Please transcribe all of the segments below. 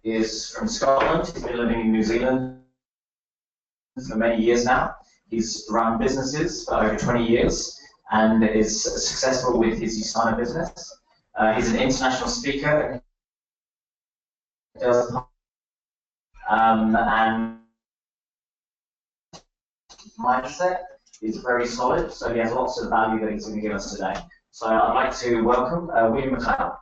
is from Scotland. He's been living in New Zealand for many years now. He's run businesses for over 20 years and is successful with his USANA business. He's an international speaker. And mindset is very solid, so he has lots of value that he's going to give us today. So I'd like to welcome William McLeod.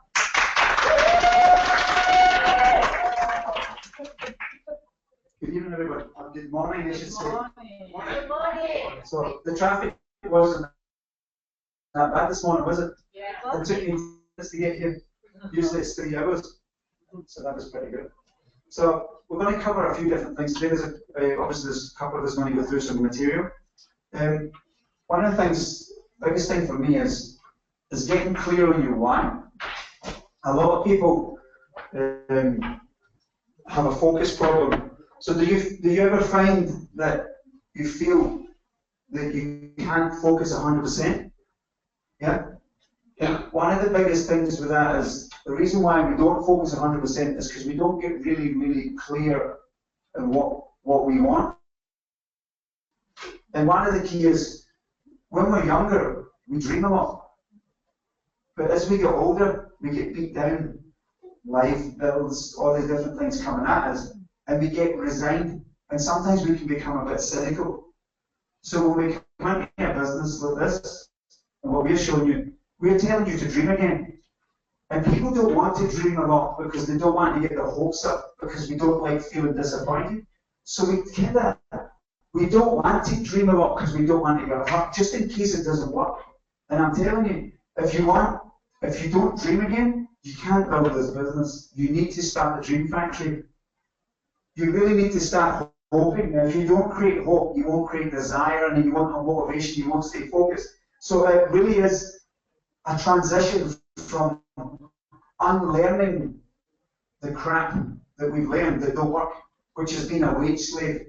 Good evening, everybody. Good morning, I should say. Good morning. So the traffic wasn't that bad this morning, was it? Yeah. It took me minutes to get here. Usually it's 3 hours, so that was pretty good. So we're going to cover a few different things today. Obviously there's a couple of us going to go through some material. One of the things, biggest thing for me is getting clear on your why. A lot of people have a focus problem. So do you ever find that you feel that you can't focus 100%? Yeah? And one of the biggest things with that is the reason why we don't focus 100% is because we don't get really, really clear on what we want. And one of the key is when we're younger, we dream a lot. But as we get older, we get beat down. Life, bills, all these different things coming at us, and we get resigned. And sometimes we can become a bit cynical. So when we come into a business like this, and what we're showing you, we're telling you to dream again. And people don't want to dream a lot because they don't want to get their hopes up, because we don't like feeling disappointed. So we don't want to dream a lot because we don't want to get hurt, just in case it doesn't work. And I'm telling you, if you don't dream again, you can't build this business. You need to start the dream factory. You really need to start hoping. If you don't create hope, you won't create desire, and you won't have motivation, you won't stay focused. So it really is a transition from unlearning the crap that we've learned that don't work, which has been a wage slave.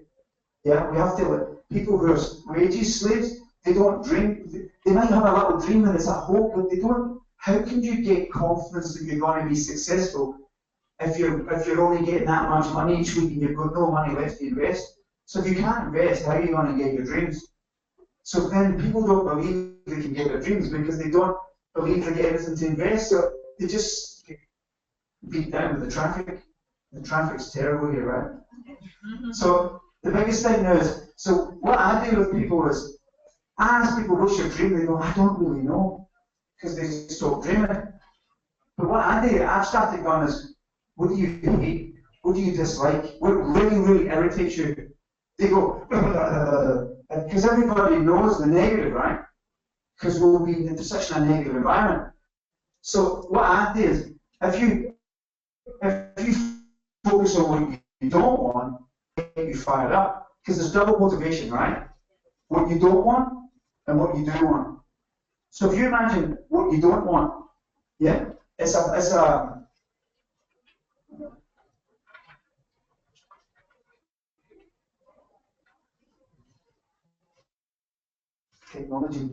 Yeah, we have to, people who are wages slaves, they don't dream. They might have a little dream and it's a hope, but they don't. How can you get confidence that you're going to be successful if you're only getting that much money each week and you've got no money left to invest? So if you can't invest, how are you going to get your dreams? So then people don't believe they can get their dreams because they don't believe they get anything to invest. So they just get beat down with the traffic. The traffic's terrible here, right? So the biggest thing now is, so what I do with people is, I ask people, what's your dream? They go, I don't really know, because they stop dreaming. But what I do, I've started going is, what do you hate? What do you dislike? What really, really irritates you? They go, because everybody knows the negative, right? Because we'll be in such a negative environment. So what I do is, if you focus on what you don't want, you fire up. Because there's double motivation, right? What you don't want and what you do want. So if you imagine what you don't want, yeah, it's a technology.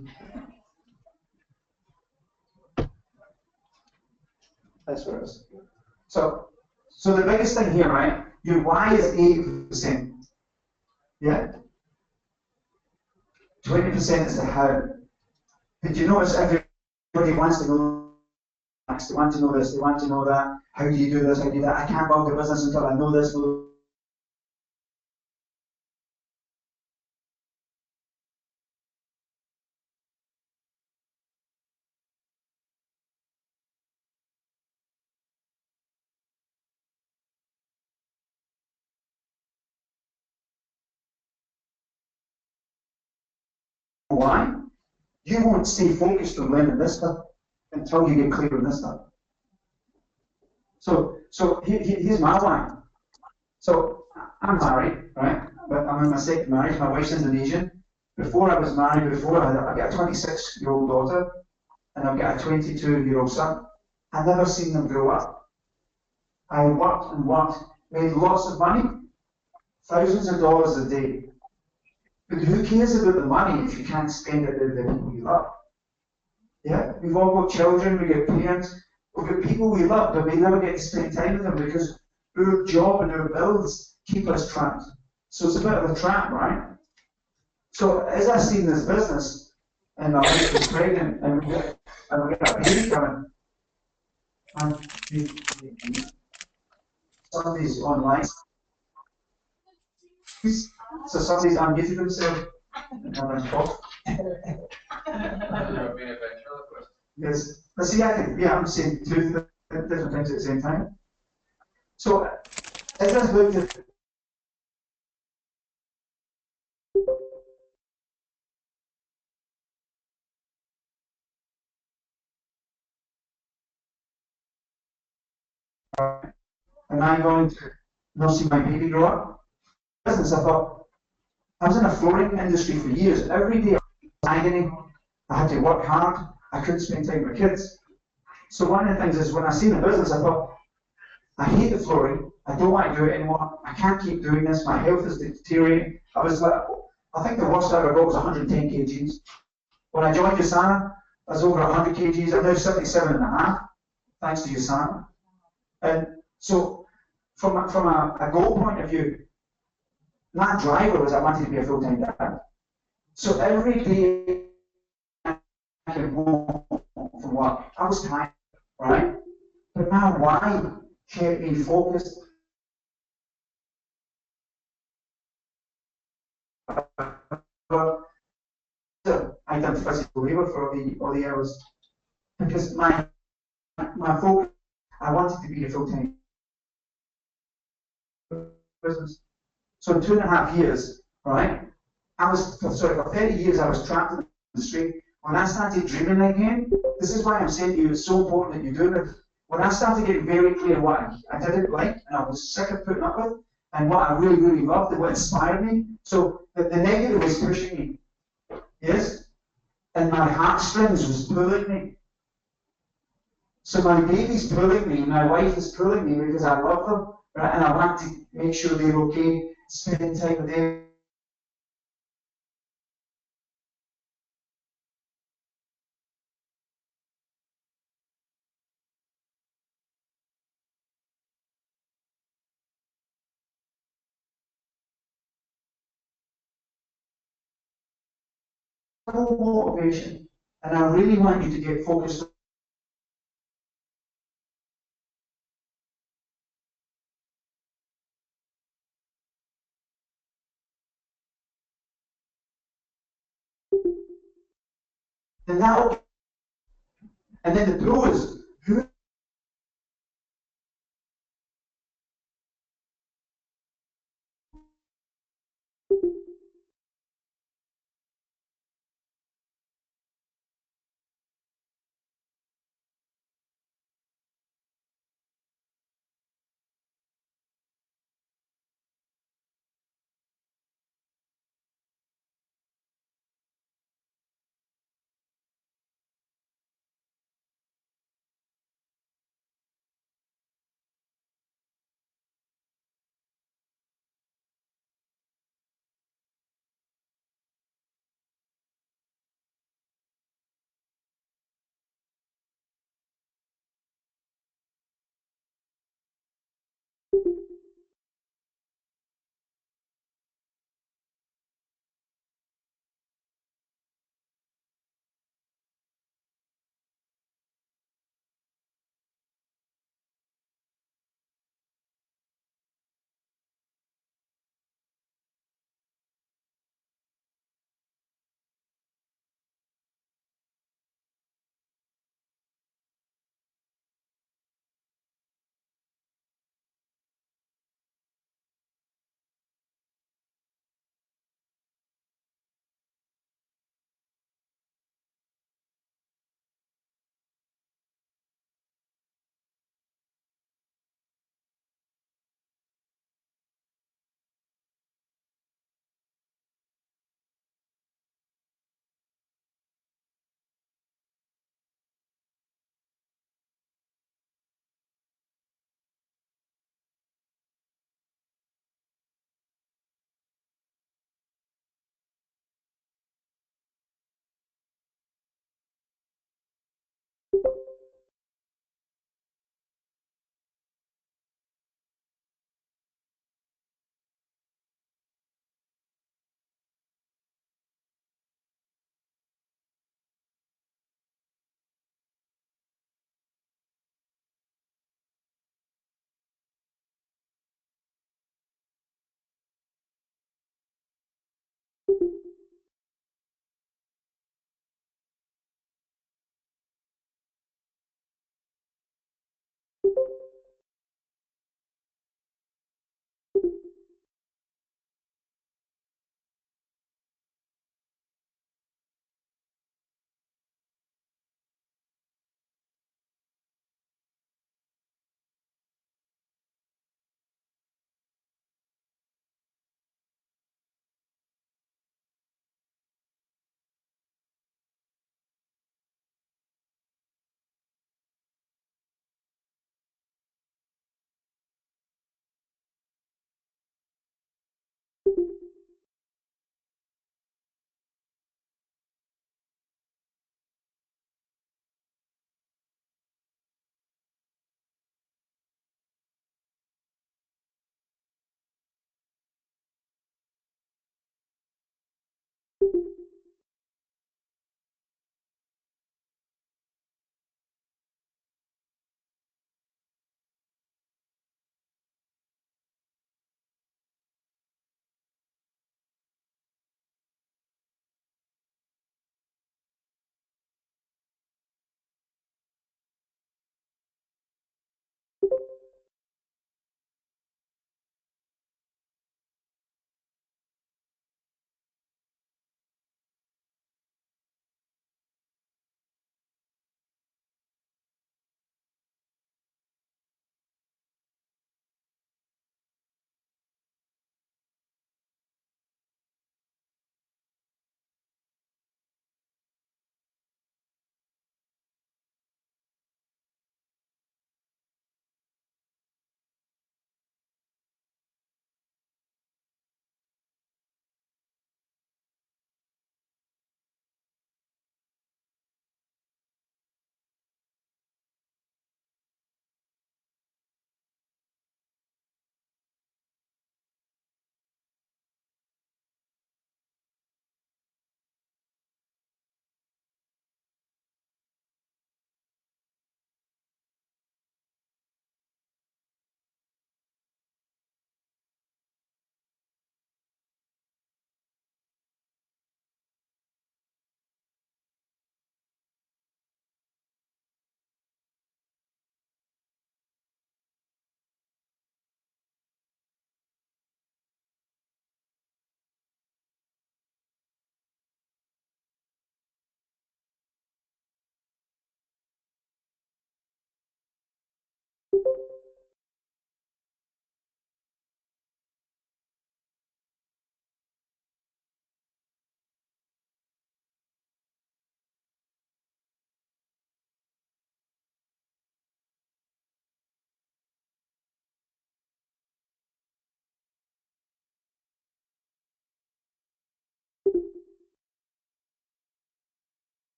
That's what it is. So the biggest thing here, right? Your why is 80%. Yeah? 20% is the how. Did you notice everybody wants to know next? They want to know this, they want to know that. How do you do this? How do you do that? I can't build a business until I know this. Why? You won't stay focused on learning this stuff until you get clear on this stuff. So here's my why. So I'm married, right? But I'm in my second marriage. My wife's Indonesian. Before I was married, I've got a 26-year-old daughter and I've got a 22-year-old son. I've never seen them grow up. I worked and worked, made lots of money, thousands of dollars a day. But who cares about the money if you can't spend it with the people you love? Yeah, we've all got children, we get parents, we've got people we love, but we never get to spend time with them because our job and our bills keep us trapped. So it's a bit of a trap, right? So as I see in this business, and my wife is pregnant, and we get a baby coming, and somebody's online, so somebody's unmuted themselves, and I'm off. Yes, but see, I'm saying two different things at the same time. So as I looked at am I going to not see my baby grow up? Business, I thought, I was in a flooring industry for years. Every day I was agony. I had to work hard. I couldn't spend time with kids. So one of the things is when I seen the business, I thought, I hate the flooring. I don't want to do it anymore. I can't keep doing this. My health is deteriorating. I was like, I think the worst I ever got was 110 kgs. When I joined USANA, I was over 100 kgs. I'm now 77 and a half, thanks to USANA. And so from a goal point of view, my driver was I wanted to be a full-time dad. So every day I came home from work, I was tired, right? But my why kept me focused. I done physical labor for all the hours because my focus, I wanted to be a full-time business. So in 2.5 years, right, for 30 years I was trapped in the industry. When I started dreaming again, this is why I'm saying to you, it's so important that you do it. When I started getting very clear what I didn't like and I was sick of putting up with, and what I really, really loved and what inspired me, so the negative was pushing me, yes? And my heartstrings was pulling me. So my baby's pulling me, my wife is pulling me because I love them, right? And I want to make sure they're okay, spending time with them. Motivation, and I really want you to get focused. And that, and then the pro is who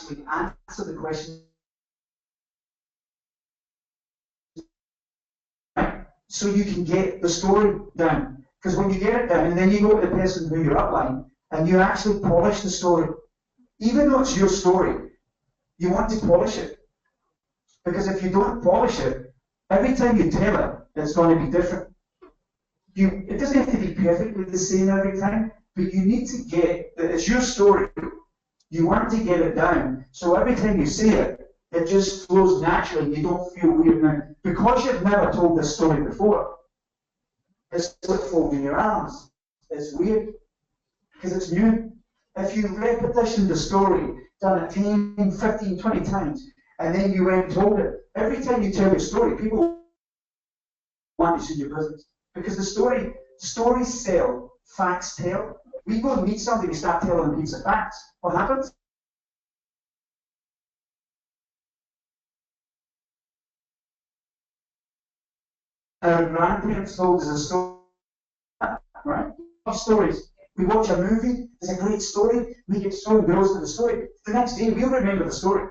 actually answer the question. So you can get the story down. Because when you get it down, and then you go to the person who you're upline, and you actually polish the story. Even though it's your story, you want to polish it. Because if you don't polish it, every time you tell it, it's going to be different. It doesn't have to be perfectly the same every time, but you need to get that it's your story. You want to get it down, so every time you say it, it just flows naturally. You don't feel weird now. Because you've never told this story before, it's like folding your arms. It's weird, because it's new. If you repetition the story, done it 10, 15, 20 times, and then you went and told it, every time you tell your story, people want to see your business. Because the stories sell, facts tell. We go and meet somebody, we start telling them heaps of facts. What happens? Our grandparents told us a story, right? Stories. We watch a movie, there's a great story, we get so engrossed in the story. The next day, we'll remember the story.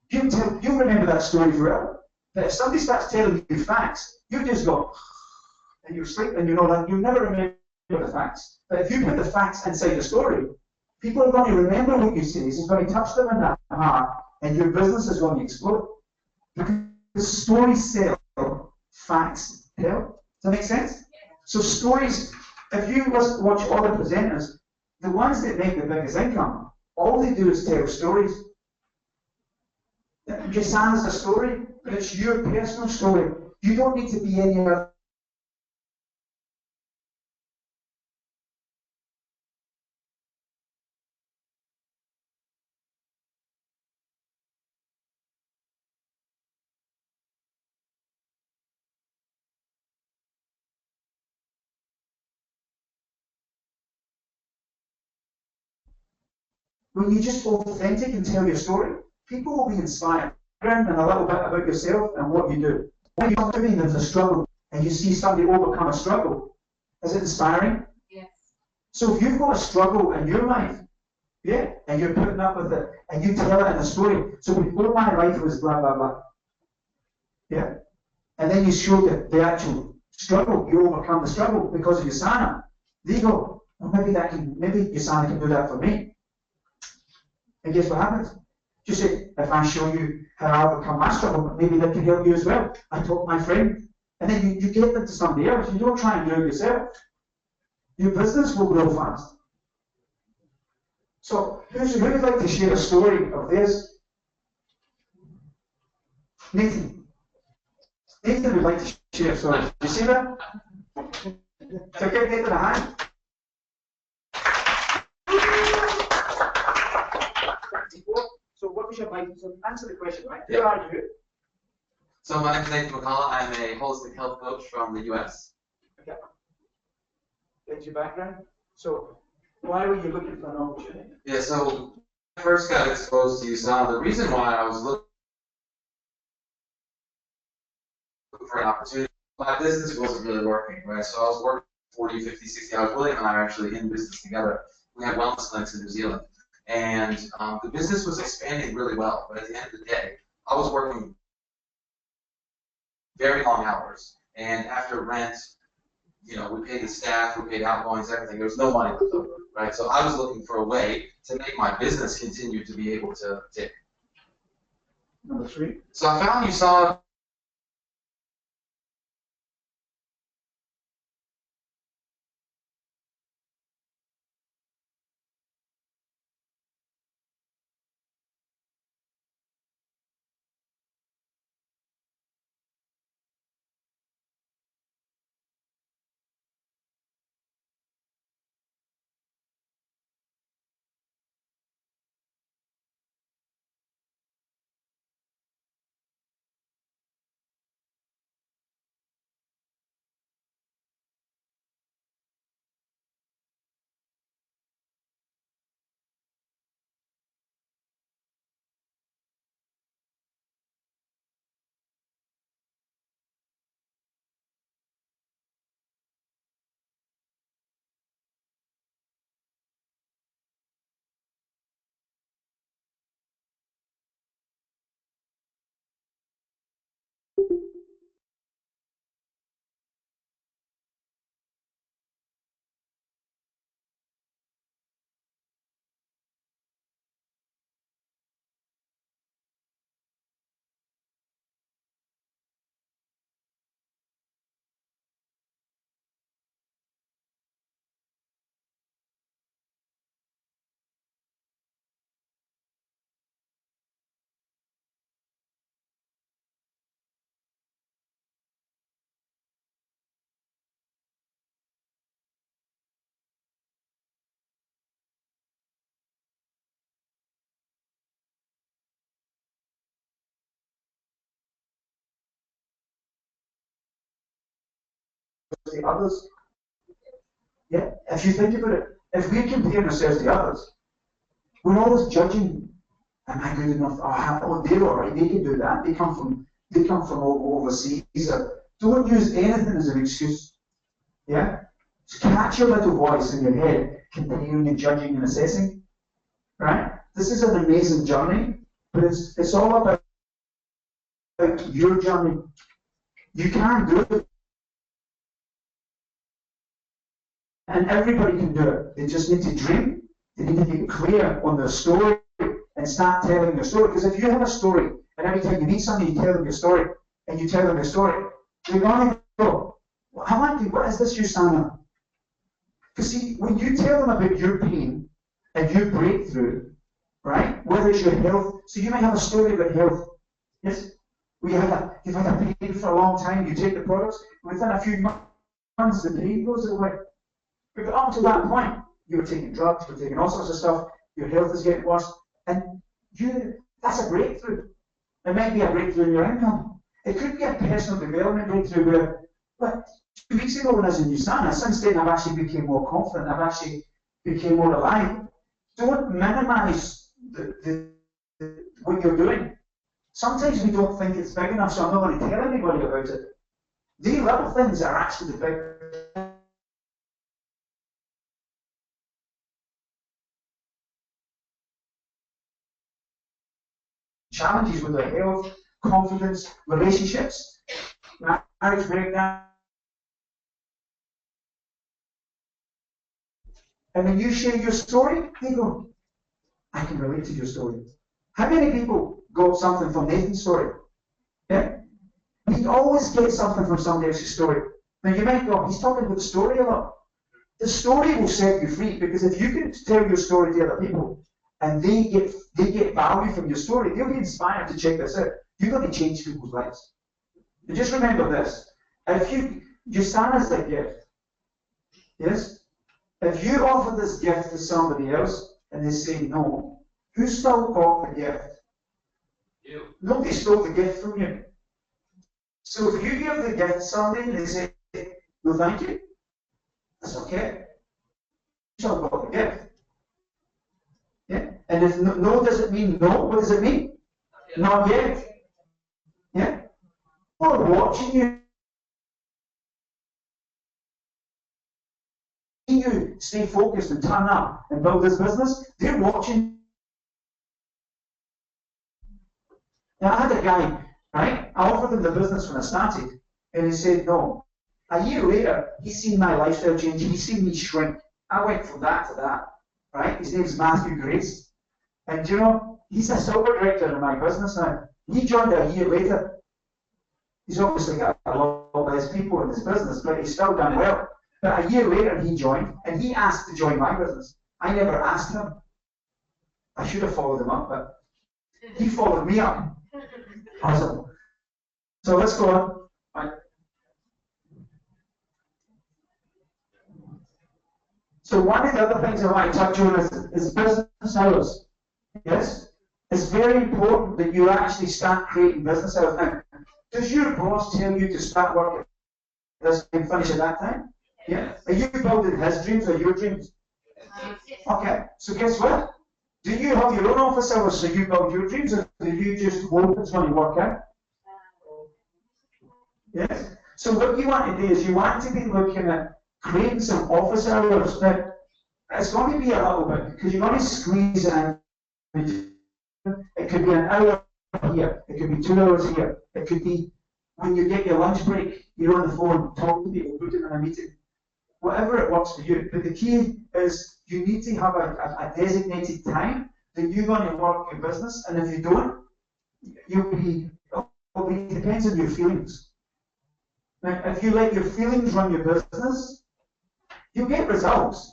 You'll remember that story forever. But if somebody starts telling you facts, you just go, and you sleep, and you know that you'll never remember the facts. But if you put the facts inside the story, people are going to remember what you say. It's going to touch them in that heart, and your business is going to explode. Because stories sell, facts tell. Does that make sense? So stories, if you watch all the presenters, the ones that make the biggest income, all they do is tell stories. Jason's a story, but it's your personal story. You don't need to be any other. When you just authentic and tell your story, people will be inspired. And a little bit about yourself and what you do. When you're doing there's a struggle, and you see somebody overcome a struggle, is it inspiring? Yes. So if you've got a struggle in your life, yeah, and you're putting up with it, and you tell it in a story. So before my life was blah blah blah, yeah, and then you show the actual struggle, you overcome the struggle because of Yasana. They go, well, maybe Yasana can do that for me. And guess what happens? You say, if I show you how I overcome my struggle, maybe that can help you as well. I taught my friend. And then you give it to somebody else. You don't try and do it yourself. Your business will grow fast. So, who would like to share a story of this? Nathan. Nathan would like to share a story. Do you see that? So give Nathan a hand. So what was your mind? So answer the question, right? Who are you? So my name is Director McLeod. I'm a holistic health coach from the US. Okay. That's your background. So why were you looking for an opportunity? Yeah, so when I first got exposed to USANA, the reason why I was looking for an opportunity, my business wasn't really working, right? So I was working 40, 50, 60 hours. William and I are actually in business together. We had wellness clinics in New Zealand. And the business was expanding really well, but at the end of the day, I was working very long hours. And after rent, you know, we paid the staff, we paid outgoings, everything. There was no money left over, right? So I was looking for a way to make my business continue to be able to tick. Number 3. So I found USANA to others. Yeah, if you think about it, if we're comparing ourselves to others, we're always judging. Am I good enough? Oh, they're all right. They can do that. They come from overseas. Don't use anything as an excuse. Yeah, just catch your little voice in your head, continuing judging and assessing. Right? This is an amazing journey, but it's all about your journey. You can do it. And everybody can do it. They just need to dream. They need to get clear on their story and start telling their story. Because if you have a story, and every time you meet somebody, you tell them your story, and you tell them your story, they're going to go, well, what is this, Susanna? Because see, when you tell them about your pain and your breakthrough, right, whether it's your health, so you might have a story about health, yes? You've had a pain for a long time, you take the products, within a few months the pain goes away. But up to that point, you were taking drugs, you were taking all sorts of stuff, your health is getting worse, and that's a breakthrough. It might be a breakthrough in your income. It could be a personal development breakthrough where, but 2 weeks ago when I was in Usana, since then I've actually become more confident, I've actually become more alive. Don't minimize what you're doing. Sometimes we don't think it's big enough, so I'm not going to tell anybody about it. These little things are actually the big. Challenges with their health, confidence, relationships, marriage breakdown. And when you share your story, they go, I can relate to your story. How many people got something from Nathan's story? Yeah? We always get something from somebody else's story. Now you might go, he's talking about the story a lot. The story will set you free, because if you can tell your story to other people, and they get value from your story, they'll be inspired to check this out. You're going to change people's lives. And just remember this. Your son is a gift. Yes? If you offer this gift to somebody else and they say no, who still got the gift? You. Nobody stole the gift from you. So if you give the gift to somebody and they say, no thank you, that's okay. You still got the gift. Yeah? And if no doesn't mean no, what does it mean? Not yet. Yeah? People are watching you. You stay focused and turn up and build this business, they're watching. Now I had a guy, right? I offered him the business when I started, and he said no. A year later, he's seen my lifestyle change, he's seen me shrink. I went from that to that. Right? His name's Matthew Grace. And you know, he's a silver director in my business now. He joined a year later. He's obviously got a lot less people in his business, but he's still done well. But a year later he joined, and he asked to join my business. I never asked him. I should have followed him up, but he followed me up. Awesome. So let's go on. Right. So one of the other things I want to touch on is business hours. Yes? It's very important that you actually start creating business hours. Now, does your boss tell you to start work at this and finish at that time? Yeah? Are you building his dreams or your dreams? Okay, so guess what? Do you have your own office hours so you build your dreams, or do you just hope it's going to work out? Yes? So what you want to do is you want to be looking at creating some office hours. Now, it's going to be a little bit, because you're going to squeeze in. It could be an hour here, it could be 2 hours here, it could be when you get your lunch break, you're on the phone, talk to people, put it in a meeting. Whatever it works for you. But the key is you need to have a designated time that you're going to work your business, and if you don't, it depends on your feelings. Now, if you let your feelings run your business, you get results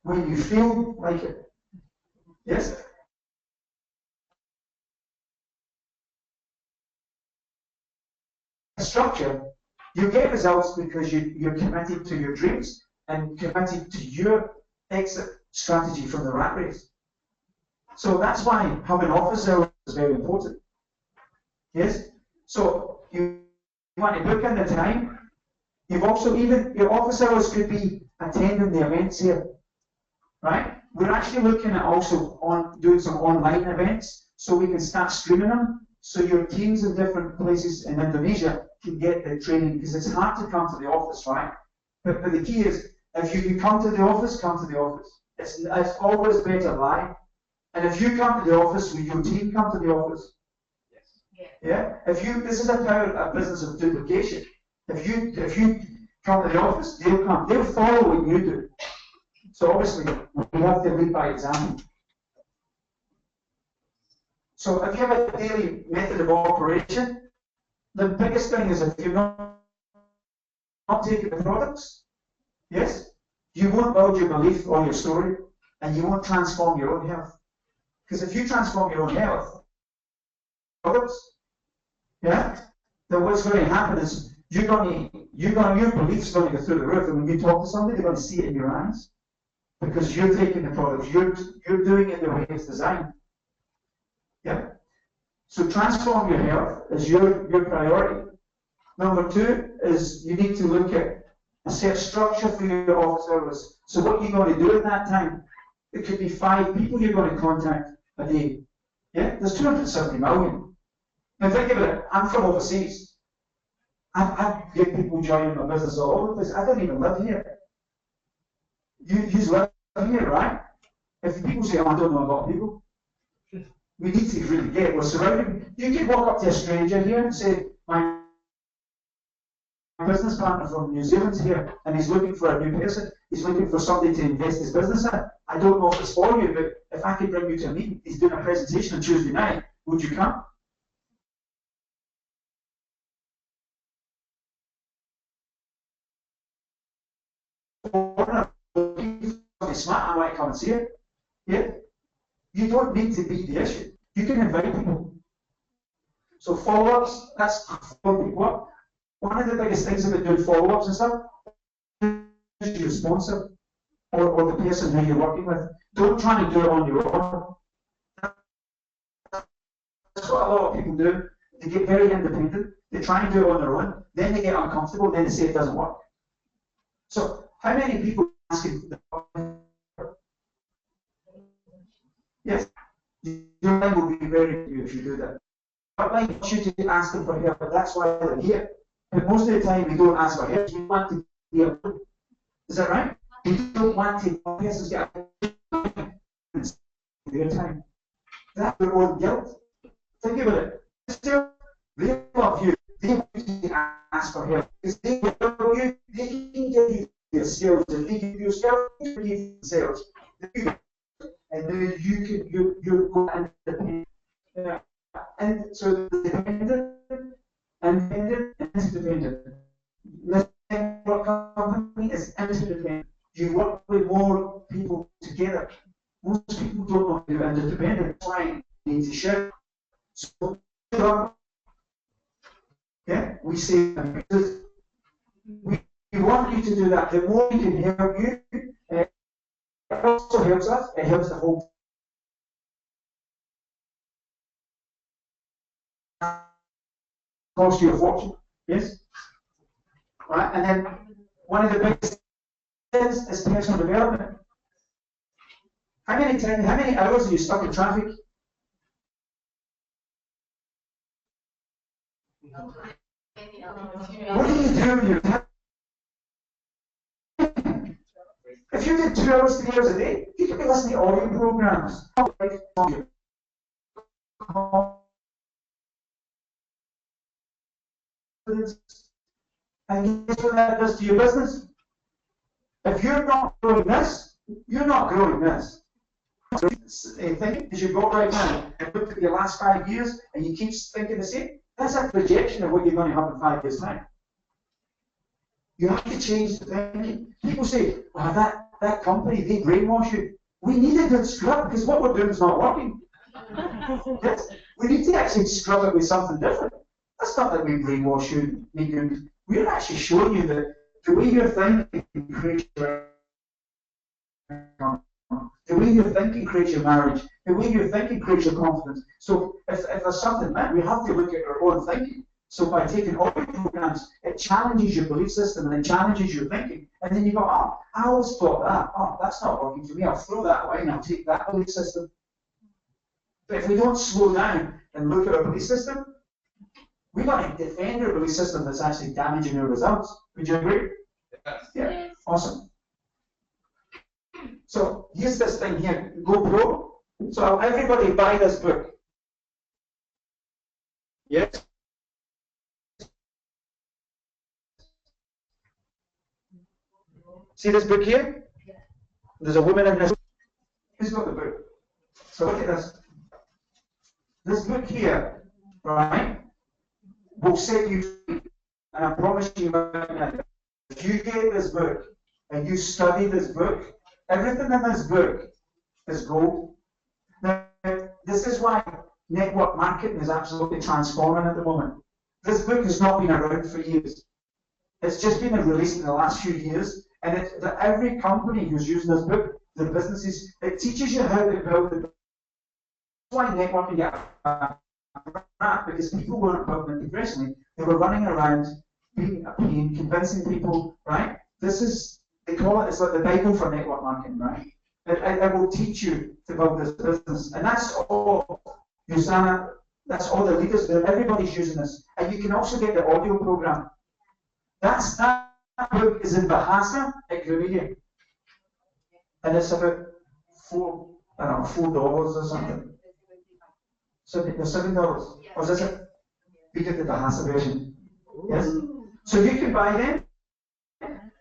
when you feel like it. Yes? Structure, you get results because you're committed to your dreams and committed to your exit strategy from the rat race. So that's why having office hours is very important. Yes? So you want to book in the time, You've also, even your office hours could be attending the events here, right? We're actually looking at also on doing some online events so we can start streaming them so your teams in different places in Indonesia can get the training, because it's hard to come to the office, right? But the key is, if you can come to the office, come to the office. It's always better live. And if you come to the office, will your team come to the office? Yes. Yeah? This is a business of duplication. If you come to the office, they'll come. They'll follow what you do. So obviously, we have to lead by example. So if you have a daily method of operation, the biggest thing is if you're not taking the products, yes, you won't build your belief or your story, and you won't transform your own health. Because if you transform your own health, products, yeah, then what's going to happen is your belief's going to go through the roof, and when you talk to somebody, they're going to see it in your eyes. Because you're taking the products, you're doing it the way it's designed. Yeah? So transform your health is your priority. Number two is you need to look at a set structure for your office hours. So what you're going to do at that time, it could be 5 people you're going to contact a day. Yeah? There's 270 million. Now think about it, I'm from overseas. I get people joining my business all over the place. I don't even live here. You live here, right? If people say, oh, I don't know a lot of people, we need to really get, we're surrounded. You can walk up to a stranger here and say, my business partner from New Zealand's here, and he's looking for a new person. He's looking for somebody to invest his business in. I don't know if it's for you, but if I could bring you to a meeting, he's doing a presentation on Tuesday night, would you come? Smart, I might come and see it. Yeah? You don't need to be the issue. You can invite people. So follow-ups, that's following people up. One of the biggest things about doing follow-ups and stuff is your sponsor or the person who you're working with. Don't try to do it on your own. That's what a lot of people do. They get very independent. They try and do it on their own. Then they get uncomfortable. Then they say it doesn't work. So how many people asking? Yes, your life will be very good if you do that. But I want you to ask them for help, but that's why they're here. But most of the time we don't ask for help. We want to be alone. Is that right? We don't want to persons get their time. That's their own guilt. Think about it. Still, they love you. They want you to ask for help. Because they love you, they can give you their skills, and they give you skills, they give you themselves. And then you're going independent. Yeah. And so dependent, independent, interdependent. The network company is interdependent. You work with more people together. Most people don't want to do interdependent. That's why you need to share. So, yeah, we say we want you to do that. The more we can help you, it also helps us. It helps the whole. Cost you a fortune, yes? Right, and then one of the biggest things is personal development. How many hours are you stuck in traffic? What do you do when you're tired? If you did 2 hours, 3 hours a day, you could be listening to audio programs. And guess what that does to your business? If you're not growing this, you're not growing this. Thinking as you go right now and look at your last 5 years and you keep thinking the same, that's a projection of what you're going to have in 5 years' time. You have to change the thinking. People say, oh, that company, they brainwash you. We need a good scrub because what we're doing is not working. Yes? We need to actually scrub it with something different. That's not that we brainwash you. We're actually showing you that the way you're thinking creates your the way you're thinking creates your marriage. The way you're thinking creates your confidence. So if there's something that we have to look at our own thinking. So by taking all your programs, it challenges your belief system and it challenges your thinking. And then you go, oh, I always thought that. Oh, that's not working for me. I'll throw that away and I'll take that belief system. But if we don't slow down and look at our belief system, we want to defend our belief system that's actually damaging our results. Would you agree? Yeah. Awesome. So here's this thing here, GoPro. So everybody buy this book. Yes? See this book here? There's a woman in this. Who's got the book? So look at this. This book here, right, will set you free. And I promise you right now, if you get this book and you study this book, everything in this book is gold. Now, this is why network marketing is absolutely transforming at the moment. This book has not been around for years. It's just been released in the last few years, and it's that every company who's using this book, the businesses, it teaches you how to build the. That's why networking because people weren't building it professionally. They were running around being a pain, convincing people, right? This is, they call it, it's like the Bible for network marketing, right? It will teach you to build this business. And that's all, Usana, that's all the leaders do. Everybody's using this. And you can also get the audio program. That book is in Bahasa at Grenada. And it's about $4 or something. So they're $7. Or is it? We get the Bahasa version. Yes? So you can buy them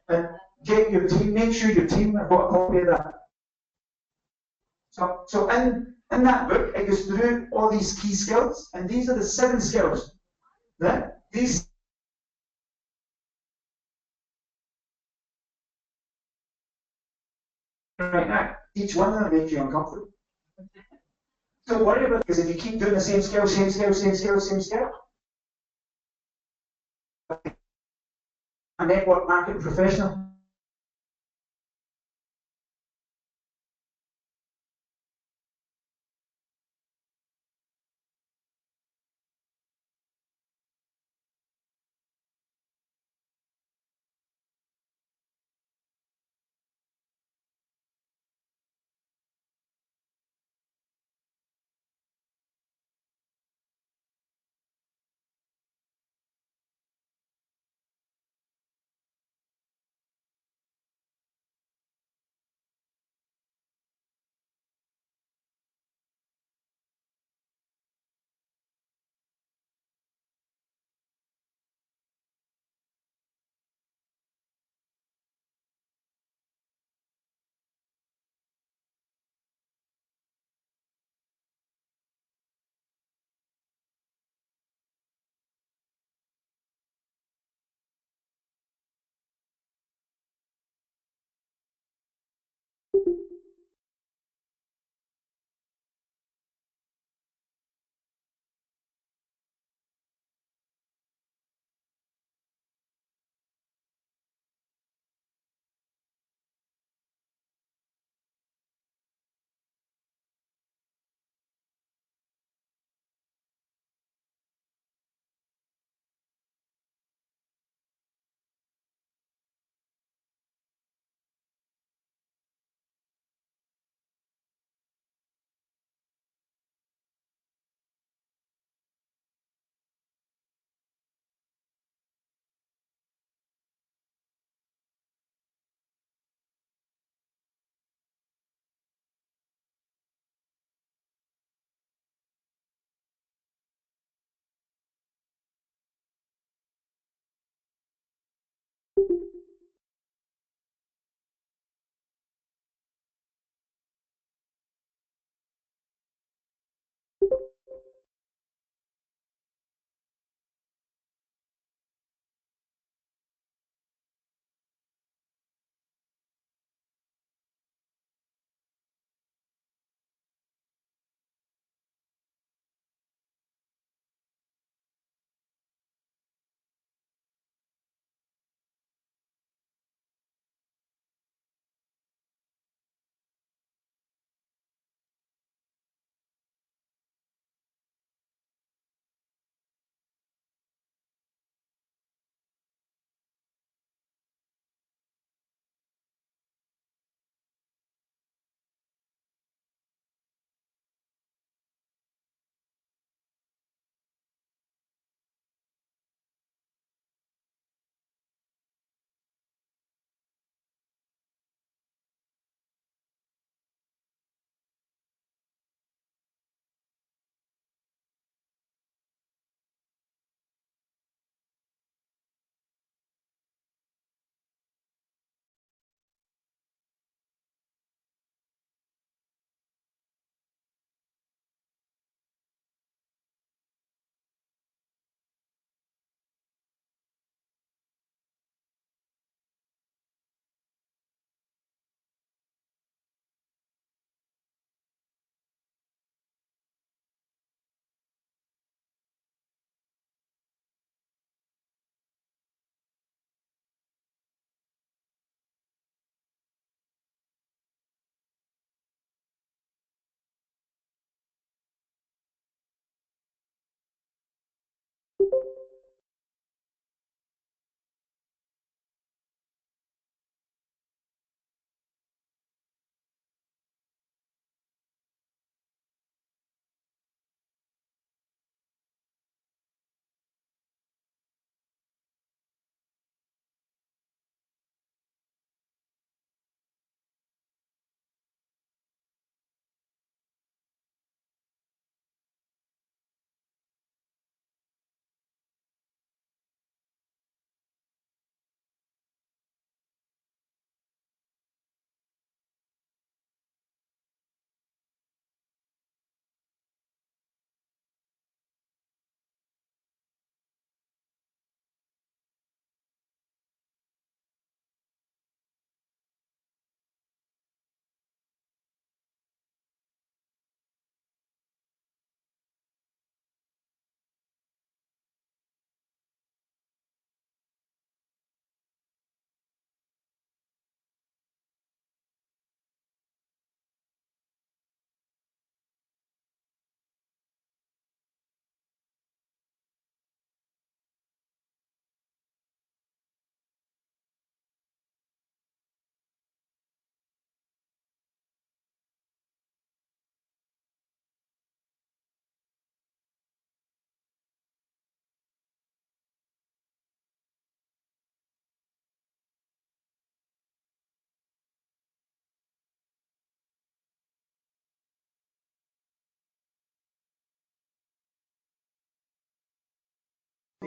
and get your team, make sure your team have got a copy of that. So in that book, it goes through all these key skills, and these are the 7 skills that these right now, each one of them makes you uncomfortable. Don't worry about it, because if you keep doing the same skill, a network marketing professional,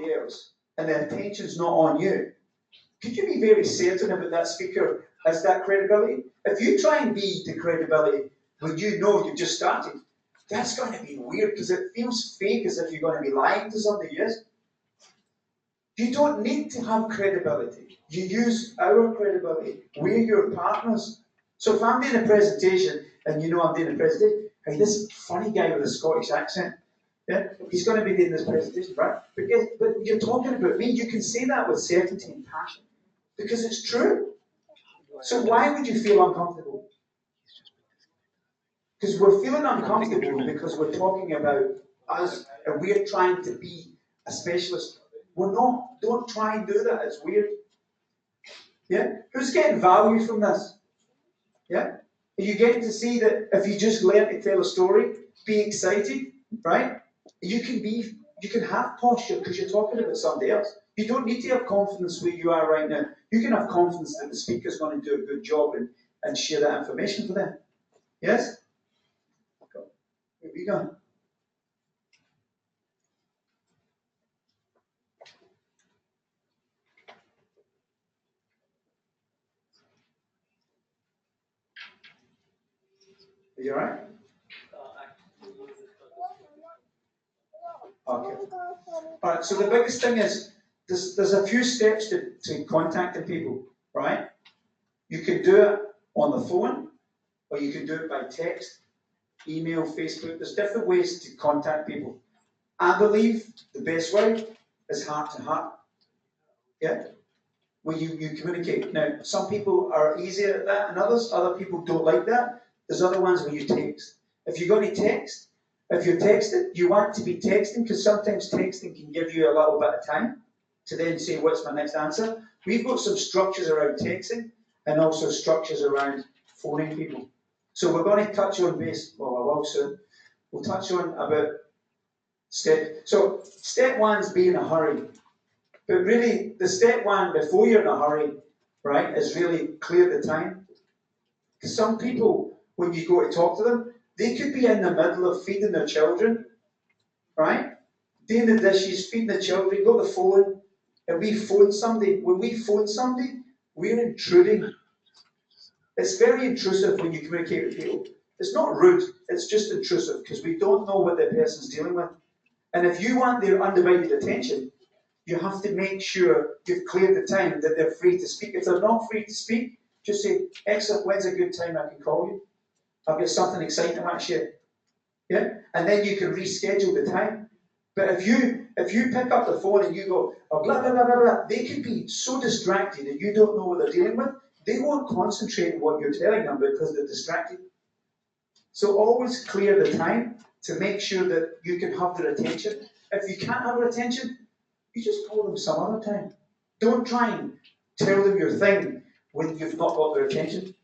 else and the attention's not on you, could you be very certain about that speaker has that credibility? If you try and be the credibility when you know you've just started, that's going to be weird because it feels fake as if you're going to be lying to somebody, yes? You don't need to have credibility. You use our credibility. We're your partners. So if I'm doing a presentation and you know I'm doing a presentation, hey, this funny guy with a Scottish accent, yeah, he's going to be doing this presentation, right? But you're talking about me. You can say that with certainty and passion because it's true. So why would you feel uncomfortable? Because we're feeling uncomfortable because we're talking about us and we're trying to be a specialist. We're not. Don't try and do that. It's weird. Yeah? Who's getting value from this? Yeah? Are you getting to see that if you just learn to tell a story, be excited, right? You can have posture because you're talking about somebody else. You don't need to have confidence where you are right now. You can have confidence that the speaker's going to do a good job and share that information for them. Yes? Where are we going? Are you alright? Okay. Alright, so the biggest thing is there's a few steps to contacting people, right? You can do it on the phone, or you can do it by text, email, Facebook. There's different ways to contact people. I believe the best way is heart to heart. Yeah? Where you communicate. Now, some people are easier at that than others. Other people don't like that. There's other ones where you text. If you're going to text, if you're texting, you want to be texting because sometimes texting can give you a little bit of time to then say, what's my next answer? We've got some structures around texting and also structures around phoning people. So we're going to touch on base, well, I will soon. We'll touch on about so step one is be in a hurry. But really, the step one before you're in a hurry, right, is really clear the time. Because some people, when you go to talk to them, they could be in the middle of feeding their children, right? Doing the dishes, feeding the children, got the phone, and we phone somebody. When we phone somebody, we're intruding. It's very intrusive when you communicate with people. It's not rude, it's just intrusive because we don't know what the person's dealing with. And if you want their undivided attention, you have to make sure you've cleared the time that they're free to speak. If they're not free to speak, just say, excellent, when's a good time I can call you? I've got something exciting I want to share. Yeah? And then you can reschedule the time. But if you pick up the phone and you go, oh, blah, blah, blah, blah, blah, they could be so distracted that you don't know what they're dealing with. They won't concentrate on what you're telling them because they're distracted. So always clear the time to make sure that you can have their attention. If you can't have their attention, you just call them some other time. Don't try and tell them your thing when you've not got their attention.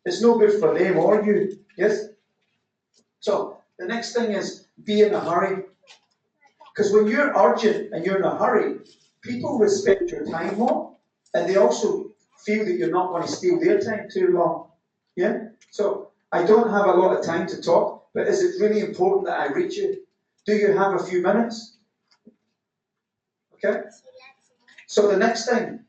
It's no good for them or you. Yes? So the next thing is be in a hurry. Because when you're urgent and you're in a hurry, people respect your time more, and they also feel that you're not going to steal their time too long. Yeah? So I don't have a lot of time to talk, but is it really important that I reach you? Do you have a few minutes? Okay? So the next thing.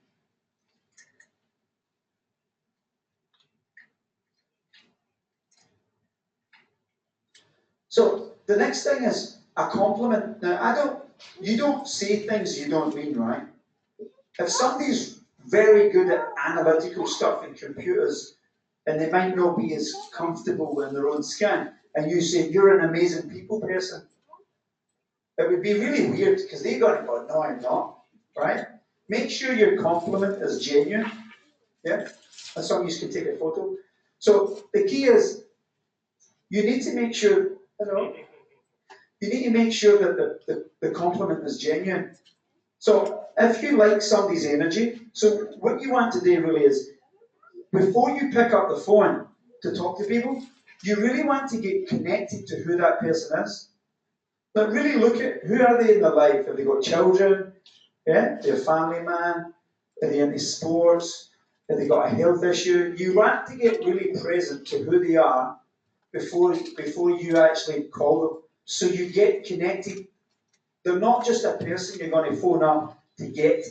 So the next thing is a compliment. Now you don't say things you don't mean, right? If somebody's very good at analytical stuff in computers and they might not be as comfortable in their own skin, and you say you're an amazing people person, it would be really weird because they're going to go, no, I'm not, right? Make sure your compliment is genuine. Yeah? And some of you can take a photo. So the key is you need to make sure, you need to make sure that the compliment is genuine. So if you like somebody's energy, so what you want to do really is, before you pick up the phone to talk to people, you really want to get connected to who that person is. But really look at who are they in their life. Have they got children? Yeah? They're a family man? Are they into sports? Have they got a health issue? You want to get really present to who they are before you actually call them. So you get connected. They're not just a person you're going to phone up to get.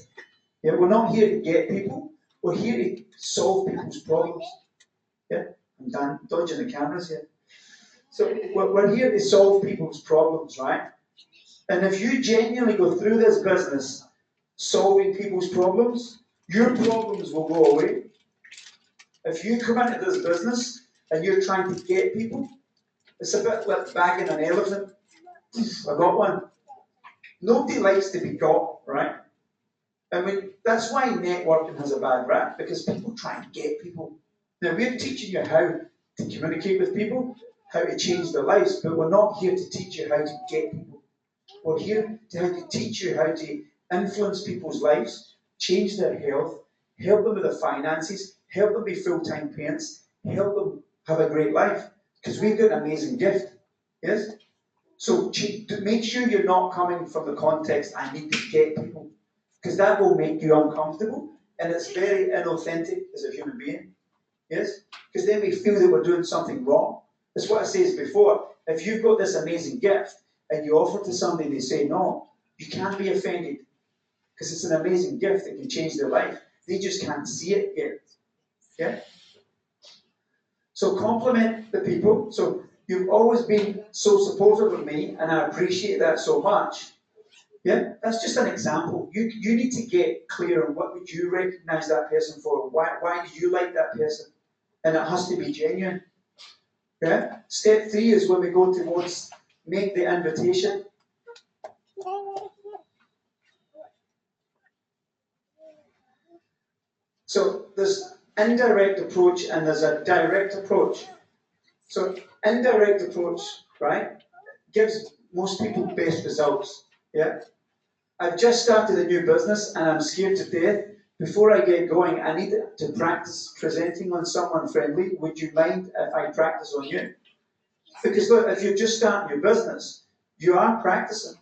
Yeah, we're not here to get people. We're here to solve people's problems. Yeah, I'm dodging the cameras here. So we're here to solve people's problems, right? And if you genuinely go through this business solving people's problems, your problems will go away. If you come into this business and you're trying to get people, it's a bit like bagging an elephant. I got one. Nobody likes to be got, right? I mean, that's why networking has a bad rap, because people try and get people. Now, we're teaching you how to communicate with people, how to change their lives, but we're not here to teach you how to get people. We're here to teach you how to influence people's lives, change their health, help them with their finances, help them be full-time parents, help them have a great life. Because we've got an amazing gift. Yes? So to make sure you're not coming from the context, I need to get people. Because that will make you uncomfortable, and it's very inauthentic as a human being. Yes? Because then we feel that we're doing something wrong. That's what I said before. If you've got this amazing gift, and you offer to somebody and they say no, you can't be offended. Because it's an amazing gift that can change their life. They just can't see it yet. Yeah? So compliment the people. So you've always been so supportive of me, and I appreciate that so much. Yeah, that's just an example. You need to get clear on what would you recognize that person for. Why do you like that person? And it has to be genuine. Yeah? Step 3 is when we go towards make the invitation. So there's indirect approach and there's a direct approach. So indirect approach, right, gives most people best results. Yeah? I've just started a new business and I'm scared to death. Before I get going, I need to practice presenting on someone friendly. Would you mind if I practice on you? Because look, if you're just starting your business, you are practicing,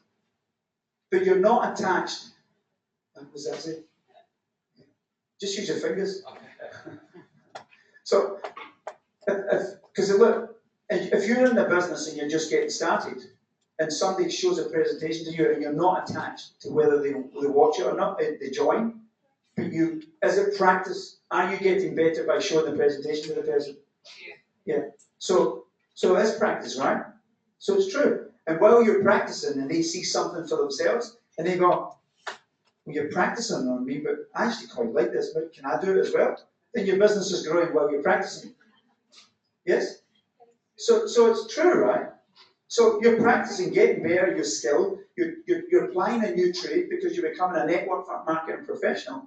but you're not attached. Was that it? Just use your fingers. So, because look, if you're in the business and you're just getting started, and somebody shows a presentation to you and you're not attached to whether they watch it or not, they join, but you, as a practice, are you getting better by showing the presentation to the person? Yeah. So that's practice, right? So it's true. And while you're practicing and they see something for themselves, and they go, well, you're practicing on me, but I actually quite like this, but can I do it as well? Then your business is growing while you're practicing. Yes? So it's true, right? So you're practicing getting better, you're skilled, you're applying a new trade because you're becoming a network marketing professional,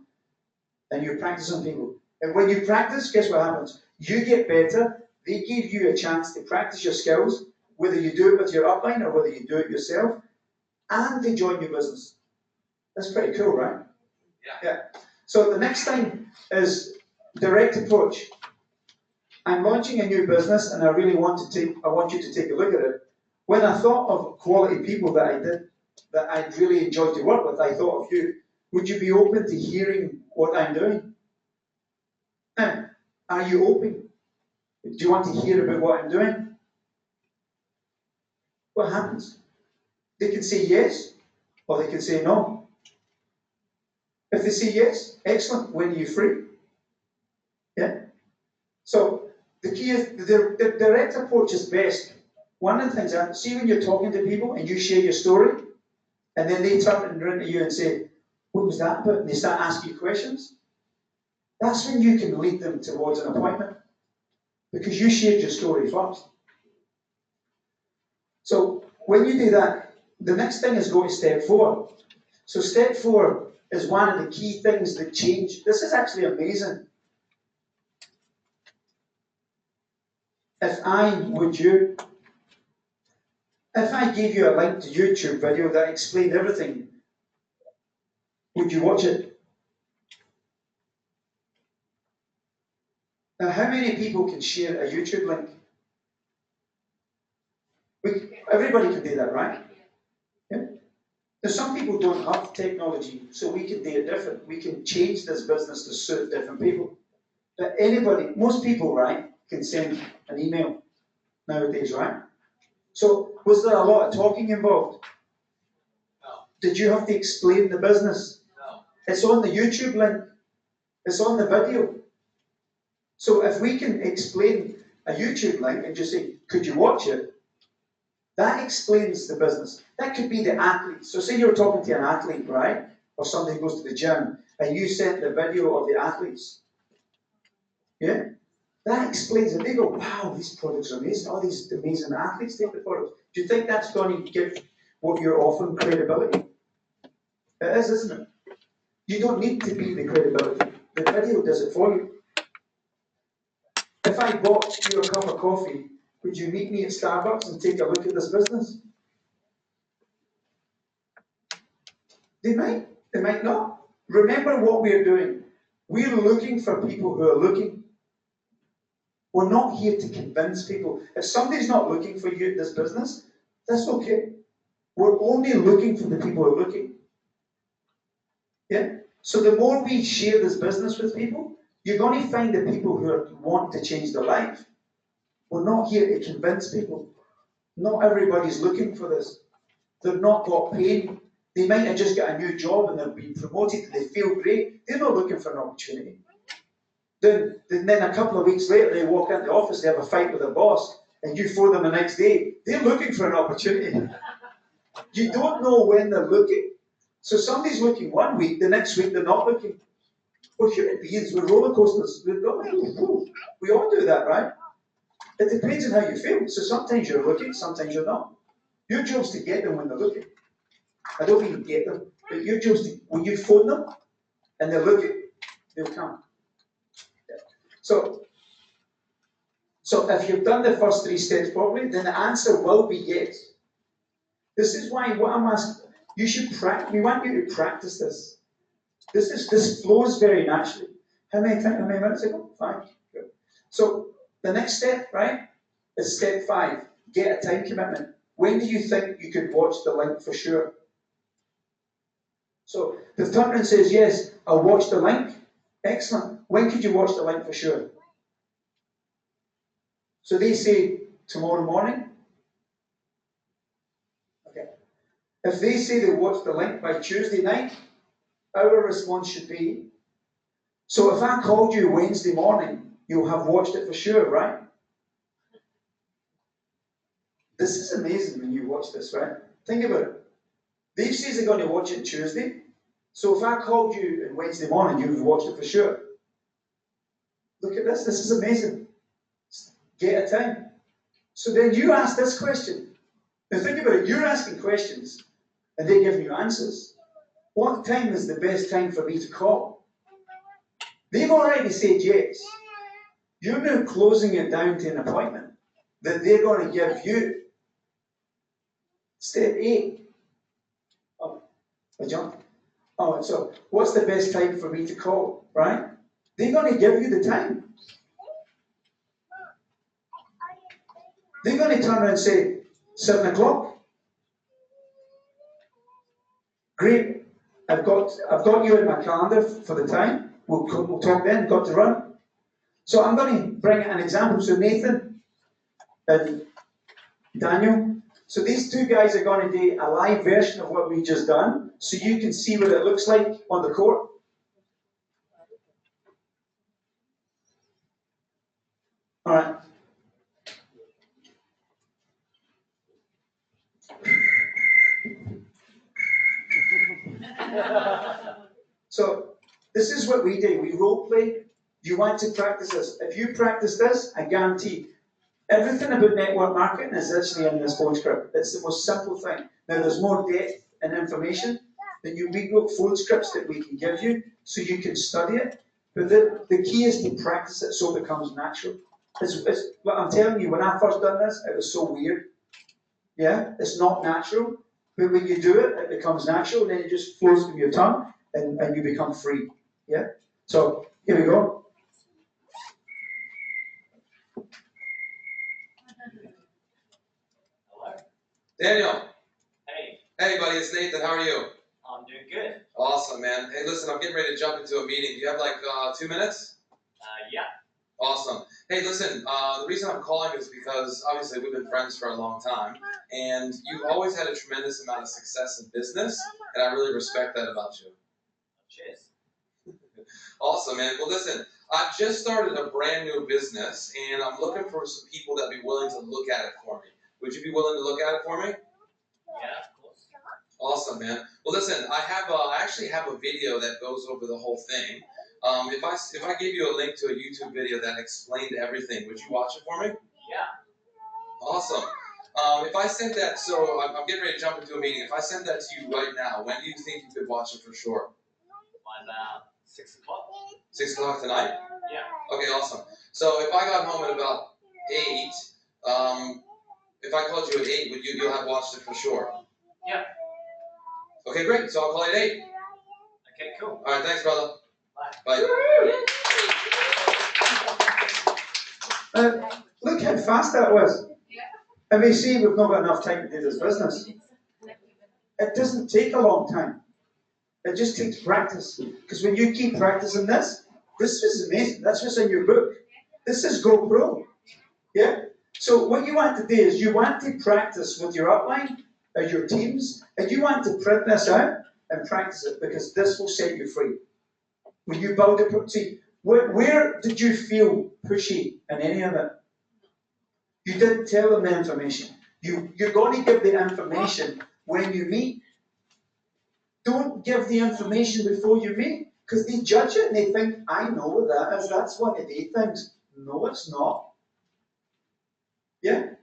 and you're practicing people. And when you practice, guess what happens? You get better, they give you a chance to practice your skills, whether you do it with your upline or whether you do it yourself, and they join your business. That's pretty cool, right? Yeah. So the next thing is direct approach. I'm launching a new business and I really want you to take a look at it. When I thought of quality people that I'd really enjoy to work with, I thought of you. Would you be open to hearing what I'm doing? Now, are you open? Do you want to hear about what I'm doing? What happens? They can say yes, or they can say no. If they say yes, excellent, when are you free? Yeah? So, the key is, the direct approach is best. One of the things, see when you're talking to people and you share your story, and then they turn around to you and say, what was that about? And they start asking you questions. That's when you can lead them towards an appointment, because you shared your story first. So when you do that, the next thing is go to step 4. So step 4 is one of the key things that change. This is actually amazing. If I gave you a link to YouTube video that explained everything, would you watch it? Now, how many people can share a YouTube link? Everybody can do that, right? Yeah? Now, some people don't have technology, so we can do it different. We can change this business to suit different people. But anybody, most people, right, can send an email nowadays, right? So, was there a lot of talking involved? No. Did you have to explain the business? No. It's on the YouTube link. It's on the video. So if we can explain a YouTube link and just say, could you watch it? That explains the business. That could be the athlete. So say you're talking to an athlete, right? Or somebody who goes to the gym, and you sent the video of the athletes. Yeah? That explains it. They go, wow, these products are amazing. All these amazing athletes take the products. Do you think that's going to give what you're offering credibility? It is, isn't it? You don't need to be the credibility. The video does it for you. If I bought you a cup of coffee, would you meet me at Starbucks and take a look at this business? They might not. Remember what we're doing. We're looking for people who are looking. We're not here to convince people. If somebody's not looking for you at this business, that's okay. We're only looking for the people who are looking. Yeah? So the more we share this business with people, you're going to find the people who want to change their life. We're not here to convince people. Not everybody's looking for this. They've not got paid. They might have just got a new job and they've been promoted and they feel great. They're not looking for an opportunity. Then a couple of weeks later, they walk into the office, they have a fight with their boss, and you phone them the next day. They're looking for an opportunity. You don't know when they're looking. So somebody's looking one week, the next week they're not looking. We're human beings, we're roller coasters. We all do that, right? It depends on how you feel. So sometimes you're looking, sometimes you're not. Your job's to get them when they're looking. I don't mean get them, but your job's to, when you phone them and they're looking, they'll come. So if you've done the first 3 steps properly, then the answer will be yes. This is why what I'm asking, you should practice. We want you to practice this. This flows very naturally. How many minutes ago? 5. Good. So the next step, right, is step 5. Get a time commitment. When do you think you could watch the link for sure? So the Tunton says, yes, I'll watch the link. Excellent. When could you watch the link for sure? So they say tomorrow morning. Okay. If they say they watch the link by Tuesday night, our response should be, so if I called you Wednesday morning, you'll have watched it for sure, right? This is amazing when you watch this, right? Think about it. They say they're going to watch it Tuesday, so if I called you on Wednesday morning, you've watched it for sure. Look at this is amazing. Get a time. So then you ask this question. Now think about it, you're asking questions, and they're giving you answers. What time is the best time for me to call? They've already said yes. You're now closing it down to an appointment that they're going to give you. Step 8. Oh, I jumped. Oh, so what's the best time for me to call, right? They're going to give you the time. They're going to turn around and say, 7 o'clock. Great. I've got you in my calendar for the time. We'll talk then. Got to run. So I'm going to bring an example. So Nathan and Daniel. So these 2 guys are going to do a live version of what we just done, so you can see what it looks like on the court. All right. So this is what we do. We role play. You want to practice this. If you practice this, I guarantee everything about network marketing is actually in this phone script. It's the most simple thing. Now there's more depth and information. Then we got phone scripts that we can give you so you can study it. But the key is to practice it so it becomes natural. What I'm telling you, when I first done this, it was so weird. Yeah, it's not natural. But when you do it, it becomes natural, and then it just flows from your tongue, and you become free. Yeah? So, here we go. Hello. Daniel. Hey. Hey, buddy, it's Nathan. How are you? I'm doing good. Awesome, man. Hey, listen, I'm getting ready to jump into a meeting. Do you have like 2 minutes? Yeah. Awesome. Hey, listen, the reason I'm calling is because obviously we've been friends for a long time, and you've always had a tremendous amount of success in business, and I really respect that about you. Cheers. Awesome, man. Well, listen, I've just started a brand new business, and I'm looking for some people that be willing to look at it for me. Would you be willing to look at it for me? Yeah, of course. Awesome, man. Well, listen, I actually have a video that goes over the whole thing. If I gave you a link to a YouTube video that explained everything, would you watch it for me? Yeah. Awesome. If I sent that, so I'm getting ready to jump into a meeting. If I sent that to you right now, when do you think you could watch it for sure? By about 6 o'clock. 6 o'clock tonight? Yeah. Okay, awesome. So if I got home at about 8, if I called you at 8, you'll have watched it for sure? Yeah. Okay, great. So I'll call you at 8. Okay, cool. All right, thanks, brother. Bye. Bye. Look how fast that was. And we see we've not got enough time to do this business. It doesn't take a long time. It just takes practice. Because when you keep practicing this is amazing. That's what's in your book. This is GoPro. Yeah? So what you want to do is you want to practice with your upline or your teams, and you want to print this out and practice it because this will set you free. When you build it, see, where did you feel pushy in any of it? You didn't tell them the information. You're going to give the information when you meet. Don't give the information before you meet, because they judge it and they think, I know what that is. That's one of the things. No, it's not. Yeah?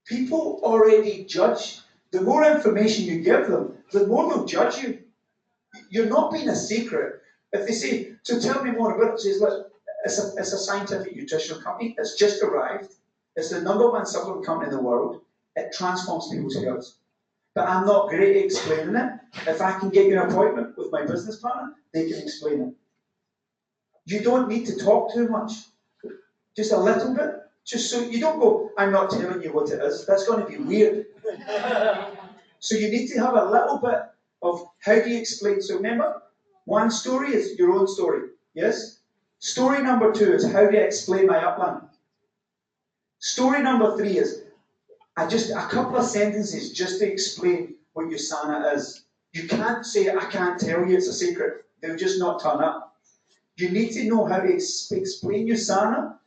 People already judge. The more information you give them, the more they'll judge you. You're not being a secret. If they say, so tell me more about it, says, look, it's a scientific nutritional company. It's just arrived. It's the #1 supplement company in the world. It transforms people's health. But I'm not great at explaining it. If I can get you an appointment with my business partner, they can explain it. You don't need to talk too much. Just a little bit. Just so you don't go, I'm not telling you what it is. That's going to be weird. So you need to have a little bit of how do you explain. So remember, one story is your own story. Yes? Story number 2 is how do you explain my upline. Story number 3 is a couple of sentences just to explain what USANA is. You can't say, I can't tell you, it's a secret. They'll just not turn up. You need to know how to explain USANA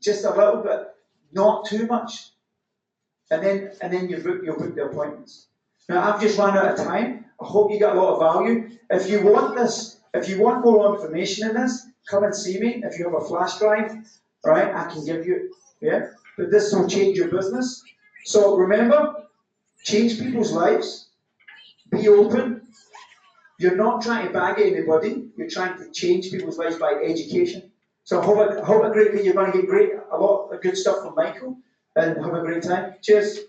just a little bit, not too much. And then you'll book the appointments. Now, I've just run out of time. I hope you got a lot of value. If you want this, if you want more information in this, come and see me. If you have a flash drive, right, I can give you, yeah? But this will change your business. So remember, change people's lives. Be open. You're not trying to bag anybody. You're trying to change people's lives by education. So I hope a great day. You're going to get a lot of good stuff from Michael, and have a great time. Cheers.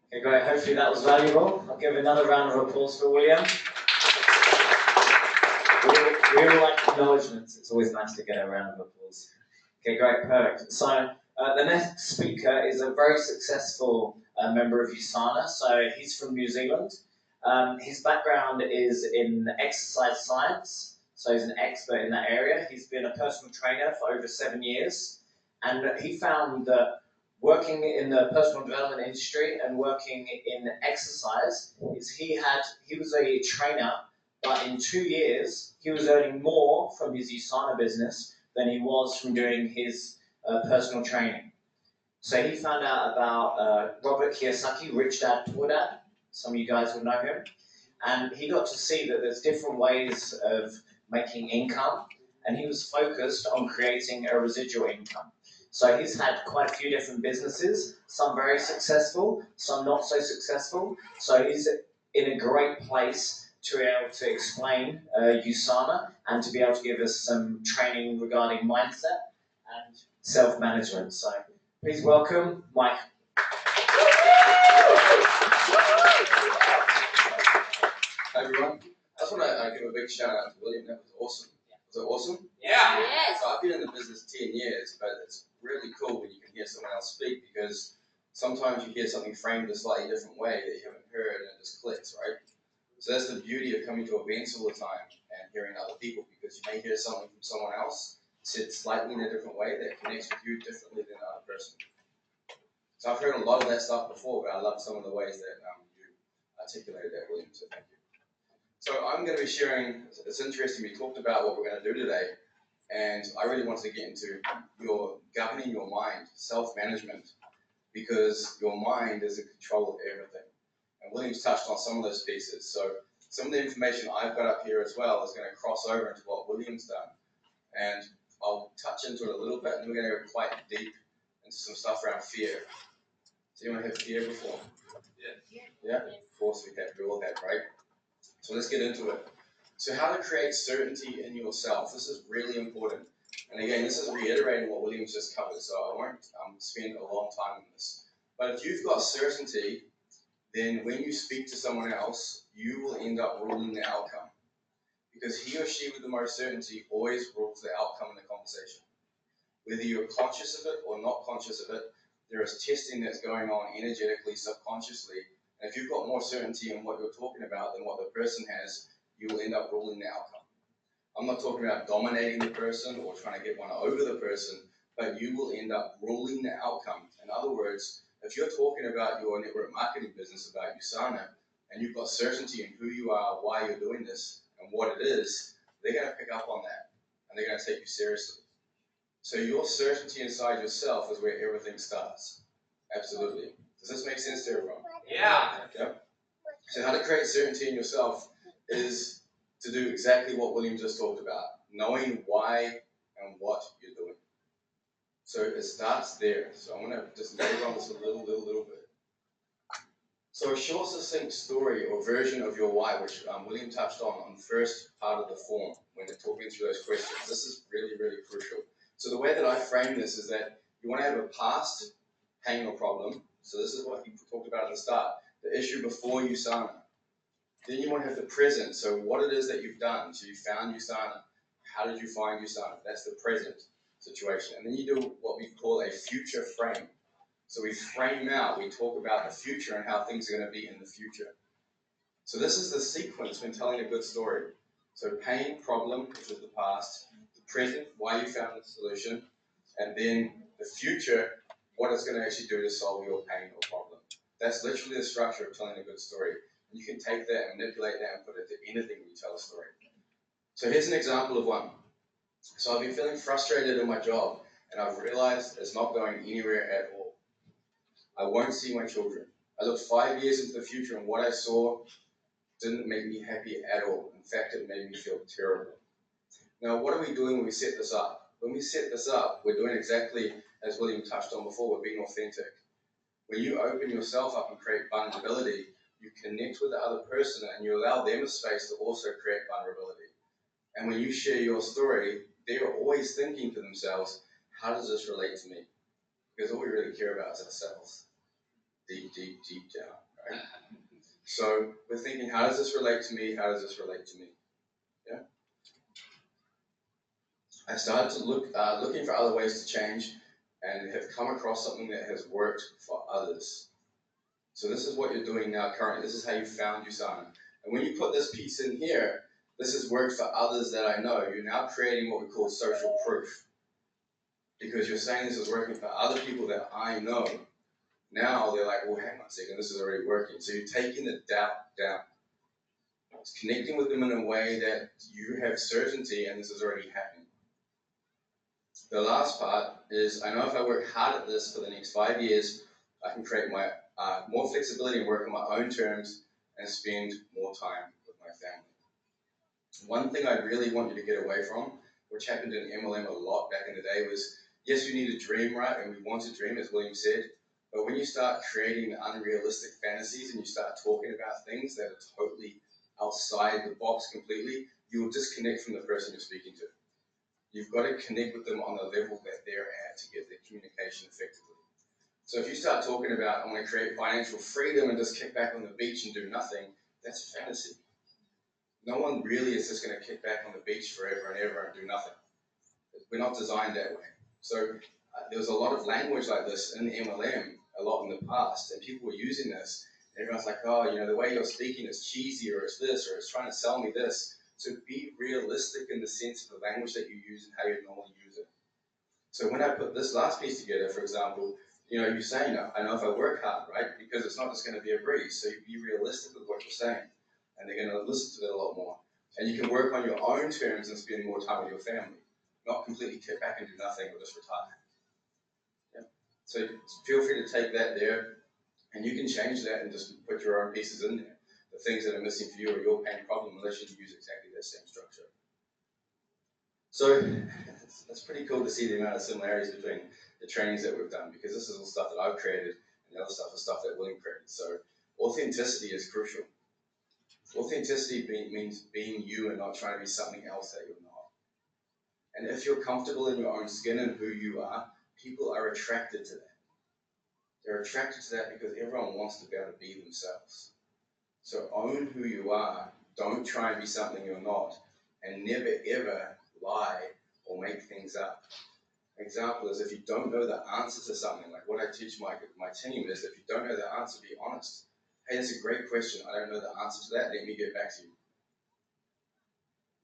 Okay, great. Hopefully that was valuable. I'll give another round of applause for William. We all like acknowledgements. It's always nice to get a round of applause. Okay, great, perfect. So the next speaker is a very successful member of USANA. So he's from New Zealand. His background is in exercise science. So he's an expert in that area. He's been a personal trainer for over 7 years. And he found that working in the personal development industry and working in exercise is he was a trainer, but in 2 years he was earning more from his USANA business than he was from doing his personal training. So he found out about Robert Kiyosaki, Rich Dad Poor Dad. Some of you guys will know him. And he got to see that there's different ways of making income, and he was focused on creating a residual income. So he's had quite a few different businesses, some very successful, some not so successful. So he's in a great place to be able to explain USANA and to be able to give us some training regarding mindset and self-management. So please welcome Mike. Hi everyone. I just want to give a big shout out to William. That was awesome. Was it awesome? Yeah. Yes. So I've been in the business 10 years, but it's really cool when you can hear someone else speak, because sometimes you hear something framed a slightly different way that you haven't heard and it just clicks, right? So that's the beauty of coming to events all the time and hearing other people, because you may hear something from someone else said slightly in a different way that connects with you differently than the other person. So I've heard a lot of that stuff before, but I love some of the ways that you articulated that, William, so thank you. So I'm going to be sharing, it's interesting, we talked about what we're going to do today, and I really wanted to get into your governing your mind, self-management, because your mind is in control of everything. And William's touched on some of those pieces. So some of the information I've got up here as well is going to cross over into what William's done. And I'll touch into it a little bit, and we're going to go quite deep into some stuff around fear. Does anyone have fear before? Yeah. Yeah? Of course we have. We all have, right? So let's get into it. So how to create certainty in yourself. This is really important. And again, this is reiterating what William's just covered, so I won't spend a long time on this. But if you've got certainty, then when you speak to someone else, you will end up ruling the outcome. Because he or she with the most certainty always rules the outcome in the conversation. Whether you're conscious of it or not conscious of it, there is testing that's going on energetically, subconsciously. And if you've got more certainty in what you're talking about than what the person has, you will end up ruling the outcome. I'm not talking about dominating the person or trying to get one over the person, but you will end up ruling the outcome. In other words, if you're talking about your network marketing business, about USANA, and you've got certainty in who you are, why you're doing this, and what it is, they're going to pick up on that, and they're going to take you seriously. So your certainty inside yourself is where everything starts. Absolutely. Does this make sense to everyone? Yeah. Okay. So how to create certainty in yourself is to do exactly what William just talked about, knowing why and what you're doing. So it starts there. So I'm going to just labor on this a little bit. So a short, succinct story or version of your why, which William touched on the first part of the form when they're talking through those questions. This is really, really crucial. So the way that I frame this is that you want to have a past pain or problem. So this is what he talked about at the start, the issue before USANA. Then you want to have the present, so what it is that you've done. So you found USANA. How did you find USANA? That's the present situation. And then you do what we call a future frame. So we frame out, we talk about the future and how things are going to be in the future. So this is the sequence when telling a good story. So pain, problem, which is the past, the present, why you found the solution, and then the future, what it's going to actually do to solve your pain or problem. That's literally the structure of telling a good story. You can take that and manipulate that and put it to anything when you tell a story. So here's an example of one. So I've been feeling frustrated in my job, and I've realized it's not going anywhere at all. I won't see my children. I looked 5 years into the future, and what I saw didn't make me happy at all. In fact, it made me feel terrible. Now, what are we doing when we set this up? When we set this up, we're doing exactly as William touched on before, we're being authentic. When you open yourself up and create vulnerability, you connect with the other person and you allow them a space to also create vulnerability. And when you share your story, they're always thinking to themselves, how does this relate to me? Because all we really care about is ourselves. Deep, deep, deep down, right? So we're thinking, how does this relate to me? How does this relate to me? Yeah. I started to looking for other ways to change and have come across something that has worked for others. So this is what you're doing now currently. This is how you found USANA. And when you put this piece in here, this has worked for others that I know. You're now creating what we call social proof. Because you're saying this is working for other people that I know. Now they're like, well, hang on a second, this is already working. So you're taking the doubt down. It's connecting with them in a way that you have certainty and this is already happening. The last part is, I know if I work hard at this for the next 5 years, I can create my more flexibility and work on my own terms and spend more time with my family. One thing I really want you to get away from, which happened in MLM a lot back in the day, was yes, you need a dream, right? And we want to dream, as William said. But when you start creating unrealistic fantasies and you start talking about things that are totally outside the box completely, you will disconnect from the person you're speaking to. You've got to connect with them on the level that they're at to get the communication effectively. So if you start talking about, I want to create financial freedom and just kick back on the beach and do nothing, that's fantasy. No one really is just going to kick back on the beach forever and ever and do nothing. We're not designed that way. So there was a lot of language like this in MLM a lot in the past, and people were using this. And everyone's like, oh, the way you're speaking is cheesy, or it's this, or it's trying to sell me this. So be realistic in the sense of the language that you use and how you normally use it. So when I put this last piece together, for example, you're saying, I know if I work hard, right? Because it's not just going to be a breeze. So you be realistic with what you're saying, and they're going to listen to that a lot more. And you can work on your own terms and spend more time with your family, not completely kick back and do nothing or just retire. Yeah. So feel free to take that there, and you can change that and just put your own pieces in there. The things that are missing for you or your pain problem, unless you use exactly that same structure. So it's pretty cool to see the amount of similarities between the trainings that we've done, because this is all stuff that I've created, and the other stuff is stuff that William created. So authenticity is crucial. Authenticity means being you and not trying to be something else that you're not. And if you're comfortable in your own skin and who you are, people are attracted to that. They're attracted to that because everyone wants to be able to be themselves. So own who you are. Don't try and be something you're not. And never ever lie or make things up. Example is, if you don't know the answer to something, like what I teach my team is, if you don't know the answer, be honest. Hey, that's a great question. I don't know the answer to that. Let me get back to you.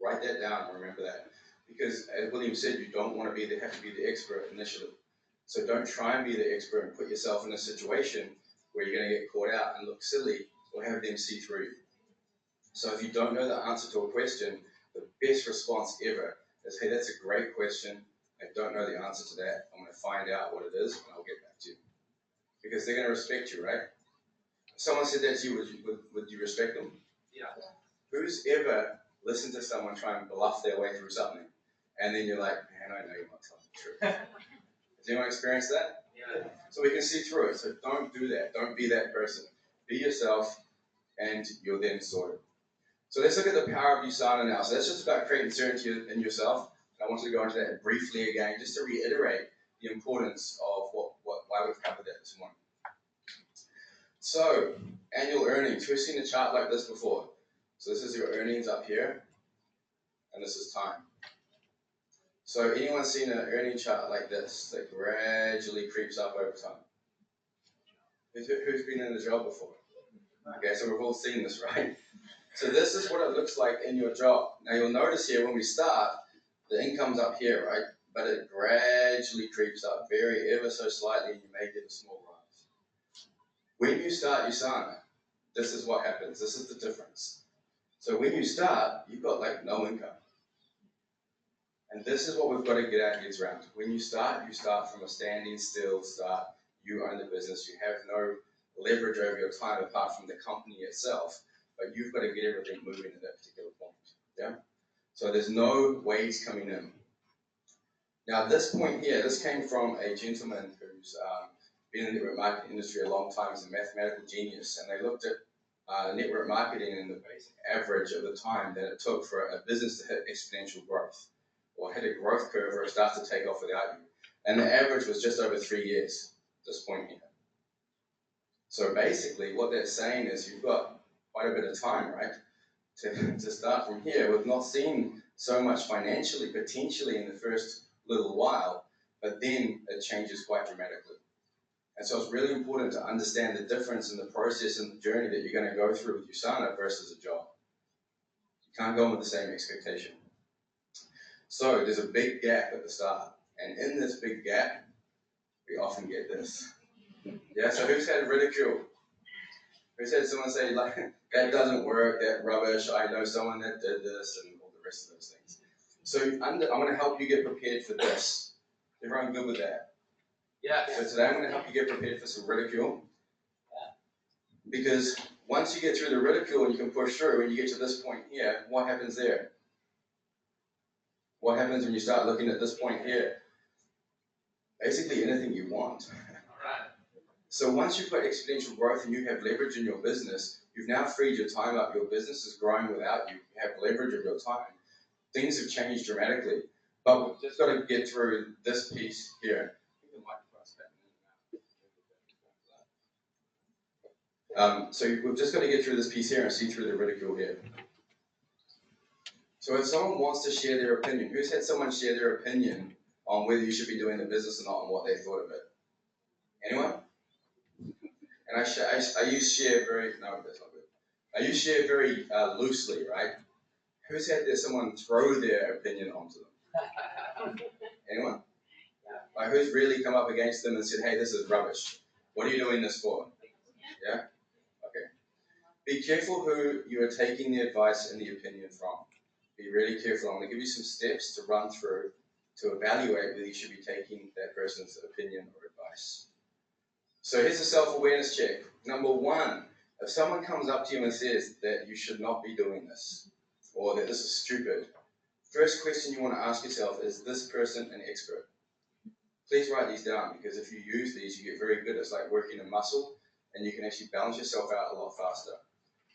Write that down and remember that. Because as William said, you don't want to have to be the expert initially. So don't try and be the expert and put yourself in a situation where you're going to get caught out and look silly or have them see through you. So if you don't know the answer to a question, the best response ever is, hey, that's a great question. I don't know the answer to that. I'm going to find out what it is and I'll get back to you. Because they're going to respect you, right? If someone said that to you, would you respect them? Yeah. Who's ever listened to someone try and bluff their way through something, and then you're like, man, I know you're not telling the truth. Has anyone experienced that? Yeah. So we can see through it. So don't do that. Don't be that person. Be yourself, and you're then sorted. So let's look at the power of USANA now. So that's just about creating certainty in yourself. I wanted to go into that briefly again, just to reiterate the importance of why we've covered that this morning. So, annual earnings. Who's seen a chart like this before? So this is your earnings up here, and this is time. So anyone seen an earning chart like this that gradually creeps up over time? Who's been in a job before? Okay, so we've all seen this, right? So this is what it looks like in your job. Now you'll notice here when we start, the income's up here, right? But it gradually creeps up ever so slightly, and you may get a small rise. When you start USANA, this is what happens. This is the difference. So when you start, you've got like no income. And this is what we've got to get our heads around. When you start from a standing still start. You own the business. You have no leverage over your time apart from the company itself. But you've got to get everything moving at that particular point. Yeah? So there's no wage coming in. Now this point here, this came from a gentleman who's been in the network marketing industry a long time. He's a mathematical genius. And they looked at network marketing and the basic average of the time that it took for a business to hit exponential growth, or hit a growth curve where it starts to take off without you. And the average was just over 3 years, this point here. So basically what that's saying is you've got quite a bit of time, right, to start from here with not seeing so much financially, potentially in the first little while, but then it changes quite dramatically. And so it's really important to understand the difference in the process and the journey that you're going to go through with USANA versus a job. You can't go in with the same expectation. So there's a big gap at the start. And in this big gap, we often get this. Yeah, so who's had ridicule? Who's had someone say, like, that doesn't work, that rubbish, I know someone that did this, and all the rest of those things. So I'm going to help you get prepared for this. Everyone good with that? Yeah. So today I'm going to help you get prepared for some ridicule. Because once you get through the ridicule and you can push through and you get to this point here, what happens there? What happens when you start looking at this point here? Basically anything you want. Alright. So once you've got exponential growth and you have leverage in your business, you've now freed your time up. Your business is growing without you. You have leverage of your time. Things have changed dramatically. But we've just got to get through this piece here. So we've just got to get through this piece here and see through the ridicule here. So if someone wants to share their opinion, who's had someone share their opinion on whether you should be doing the business or not and what they thought of it? Anyone? And I use share very, no, that's not good. I use share very loosely, right? Who's had someone throw their opinion onto them? Anyone? Like, who's really come up against them and said, hey, this is rubbish. What are you doing this for? Yeah? Okay. Be careful who you are taking the advice and the opinion from. Be really careful. I'm going to give you some steps to run through to evaluate whether you should be taking that person's opinion or advice. So here's a self-awareness check. Number one, if someone comes up to you and says that you should not be doing this, or that this is stupid, first question you want to ask yourself, is this person an expert? Please write these down, because if you use these, you get very good. It's like working a muscle, and you can actually balance yourself out a lot faster.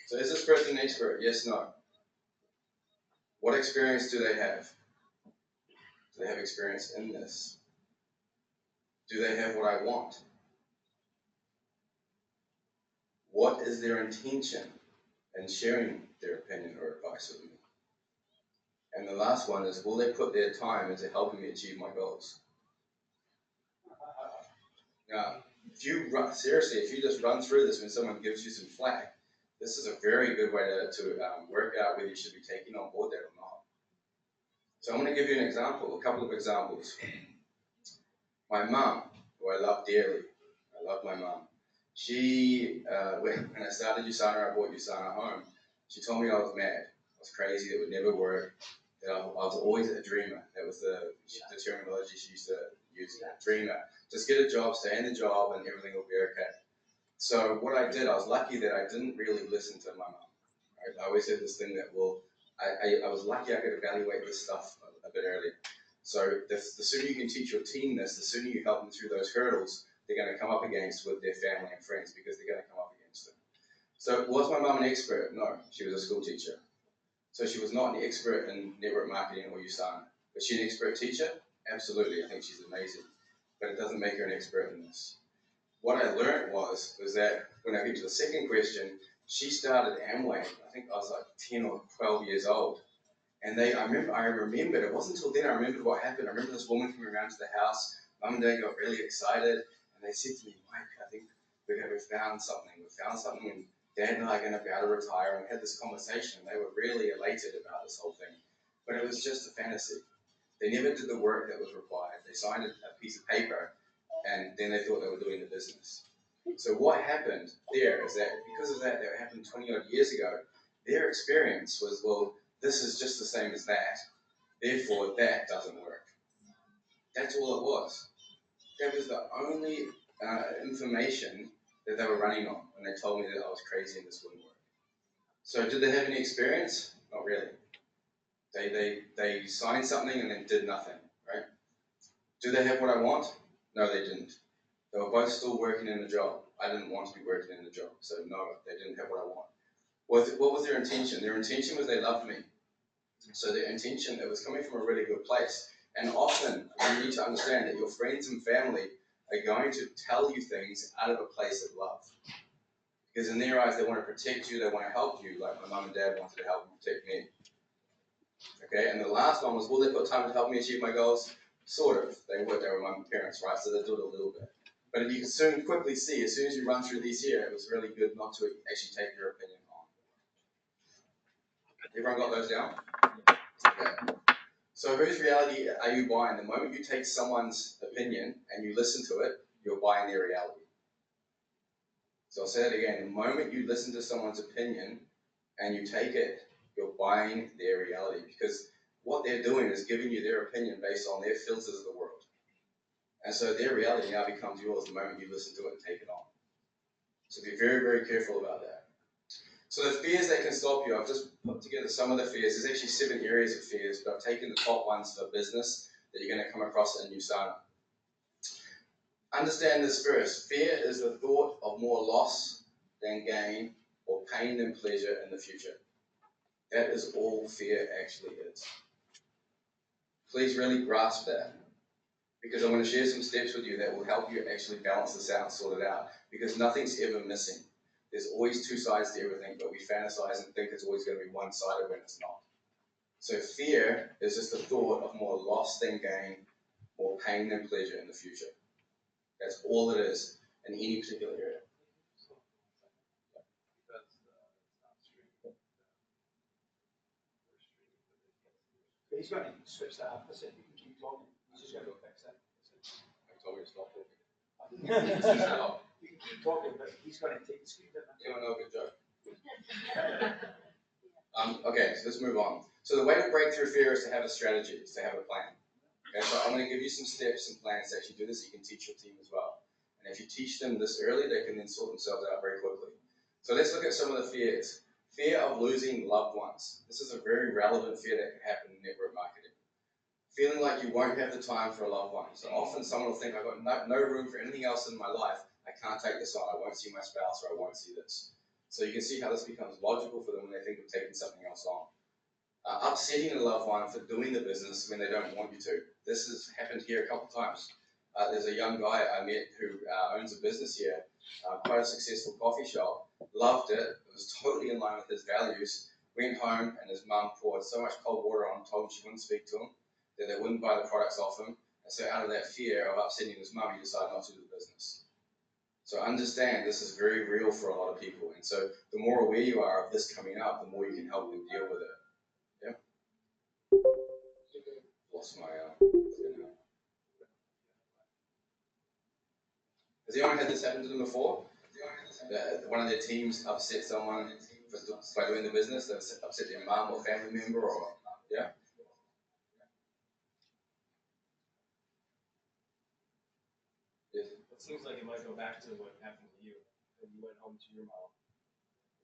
So is this person an expert? Yes, no. What experience do they have? Do they have experience in this? Do they have what I want? What is their intention in sharing their opinion or advice with me? And the last one is, will they put their time into helping me achieve my goals? Now, if you just run through this when someone gives you some flack, this is a very good way to work out whether you should be taking on board that or not. So I'm going to give you a couple of examples. My mum, who I love dearly, I love my mum. She, when I started USANA, I bought USANA home. She told me I was mad, I was crazy, it would never work, that I was always a dreamer. That was the terminology she used to use, dreamer. Just get a job, stay in the job, and everything will be okay. So what I did, I was lucky that I didn't really listen to my mum. Right? I always had this thing that, I was lucky I could evaluate this stuff a bit earlier. So the sooner you can teach your team this, the sooner you help them through those hurdles they're going to come up against with their family and friends, because they're going to come up against them. So was my mum an expert? No, she was a school teacher. So she was not an expert in network marketing or USANA. Was she an expert teacher? Absolutely, I think she's amazing. But it doesn't make her an expert in this. What I learned was that when I get to the second question, she started Amway, I think I was like 10 or 12 years old. And I remembered, it wasn't until then I remembered what happened. I remember this woman coming around to the house, Mum and Dad got really excited, and they said to me, Mike, I think we found something, and Dad and I are going to be able to retire, and we had this conversation. They were really elated about this whole thing. But it was just a fantasy. They never did the work that was required. They signed a piece of paper, and then they thought they were doing the business. So what happened there is that because of that happened 20 odd years ago, their experience was, well, this is just the same as that, therefore that doesn't work. That's all it was. That was the only information that they were running on when they told me that I was crazy and this wouldn't work. So did they have any experience? Not really. They signed something and then did nothing, right? Do they have what I want? No, they didn't. They were both still working in the job. I didn't want to be working in the job, so no, they didn't have what I want. What was their intention? Their intention was they loved me. So their intention, it was coming from a really good place. And often, you need to understand that your friends and family are going to tell you things out of a place of love. Because in their eyes, they want to protect you, they want to help you, like my mum and dad wanted to help and protect me. Okay, and the last one was, will they put time to help me achieve my goals? Sort of. They were my parents, right? So they do it a little bit. But you can quickly see, as soon as you run through these here, it was really good not to actually take your opinion on. Everyone got those down? Okay. So whose reality are you buying? The moment you take someone's opinion and you listen to it, you're buying their reality. So I'll say that again. The moment you listen to someone's opinion and you take it, you're buying their reality. Because what they're doing is giving you their opinion based on their filters of the world. And so their reality now becomes yours the moment you listen to it and take it on. So be very, very careful about that. So the fears that can stop you, I've just put together some of the fears. There's actually 7 areas of fears, but I've taken the top ones for business that you're going to come across in USANA. Understand this first. Fear is the thought of more loss than gain, or pain than pleasure in the future. That is all fear actually is. Please really grasp that, because I'm going to share some steps with you that will help you actually balance this out and sort it out, because nothing's ever missing. There's always 2 sides to everything, but we fantasize and think it's always going to be one-sided when it's not. So fear is just the thought of more loss than gain, more pain than pleasure in the future. That's all it is in any particular area. he's going to switch that up. I said, you can keep talking. He's just going to go fix that. I told me to stop talking. You can keep talking, but he's going to take the screen. You know, good joke. Okay, so let's move on. So the way to break through fear is to have a strategy, is to have a plan. Okay, so I'm going to give you some steps and plans to actually do this so you can teach your team as well. And if you teach them this early, they can then sort themselves out very quickly. So let's look at some of the fears. Fear of losing loved ones. This is a very relevant fear that can happen in network marketing. Feeling like you won't have the time for a loved one. So often someone will think, I've got no room for anything else in my life. I can't take this on. I won't see my spouse or I won't see this. So you can see how this becomes logical for them when they think of taking something else on. Upsetting a loved one for doing the business when they don't want you to. This has happened here a couple of times. There's a young guy I met who owns a business here, quite a successful coffee shop, loved it, it was totally in line with his values, went home and his mum poured so much cold water on him, told him she wouldn't speak to him, that they wouldn't buy the products off him, and so out of that fear of upsetting his mum, he decided not to do the business. So understand this is very real for a lot of people, and so the more aware you are of this coming up, the more you can help them deal with it. Yeah? Lost my Has anyone had this happen to them before? One of their teams upset someone by doing the business, they've upset their mum or family member, or, yeah? Yes. It seems like it might go back to what happened to you. When you went home to your mom,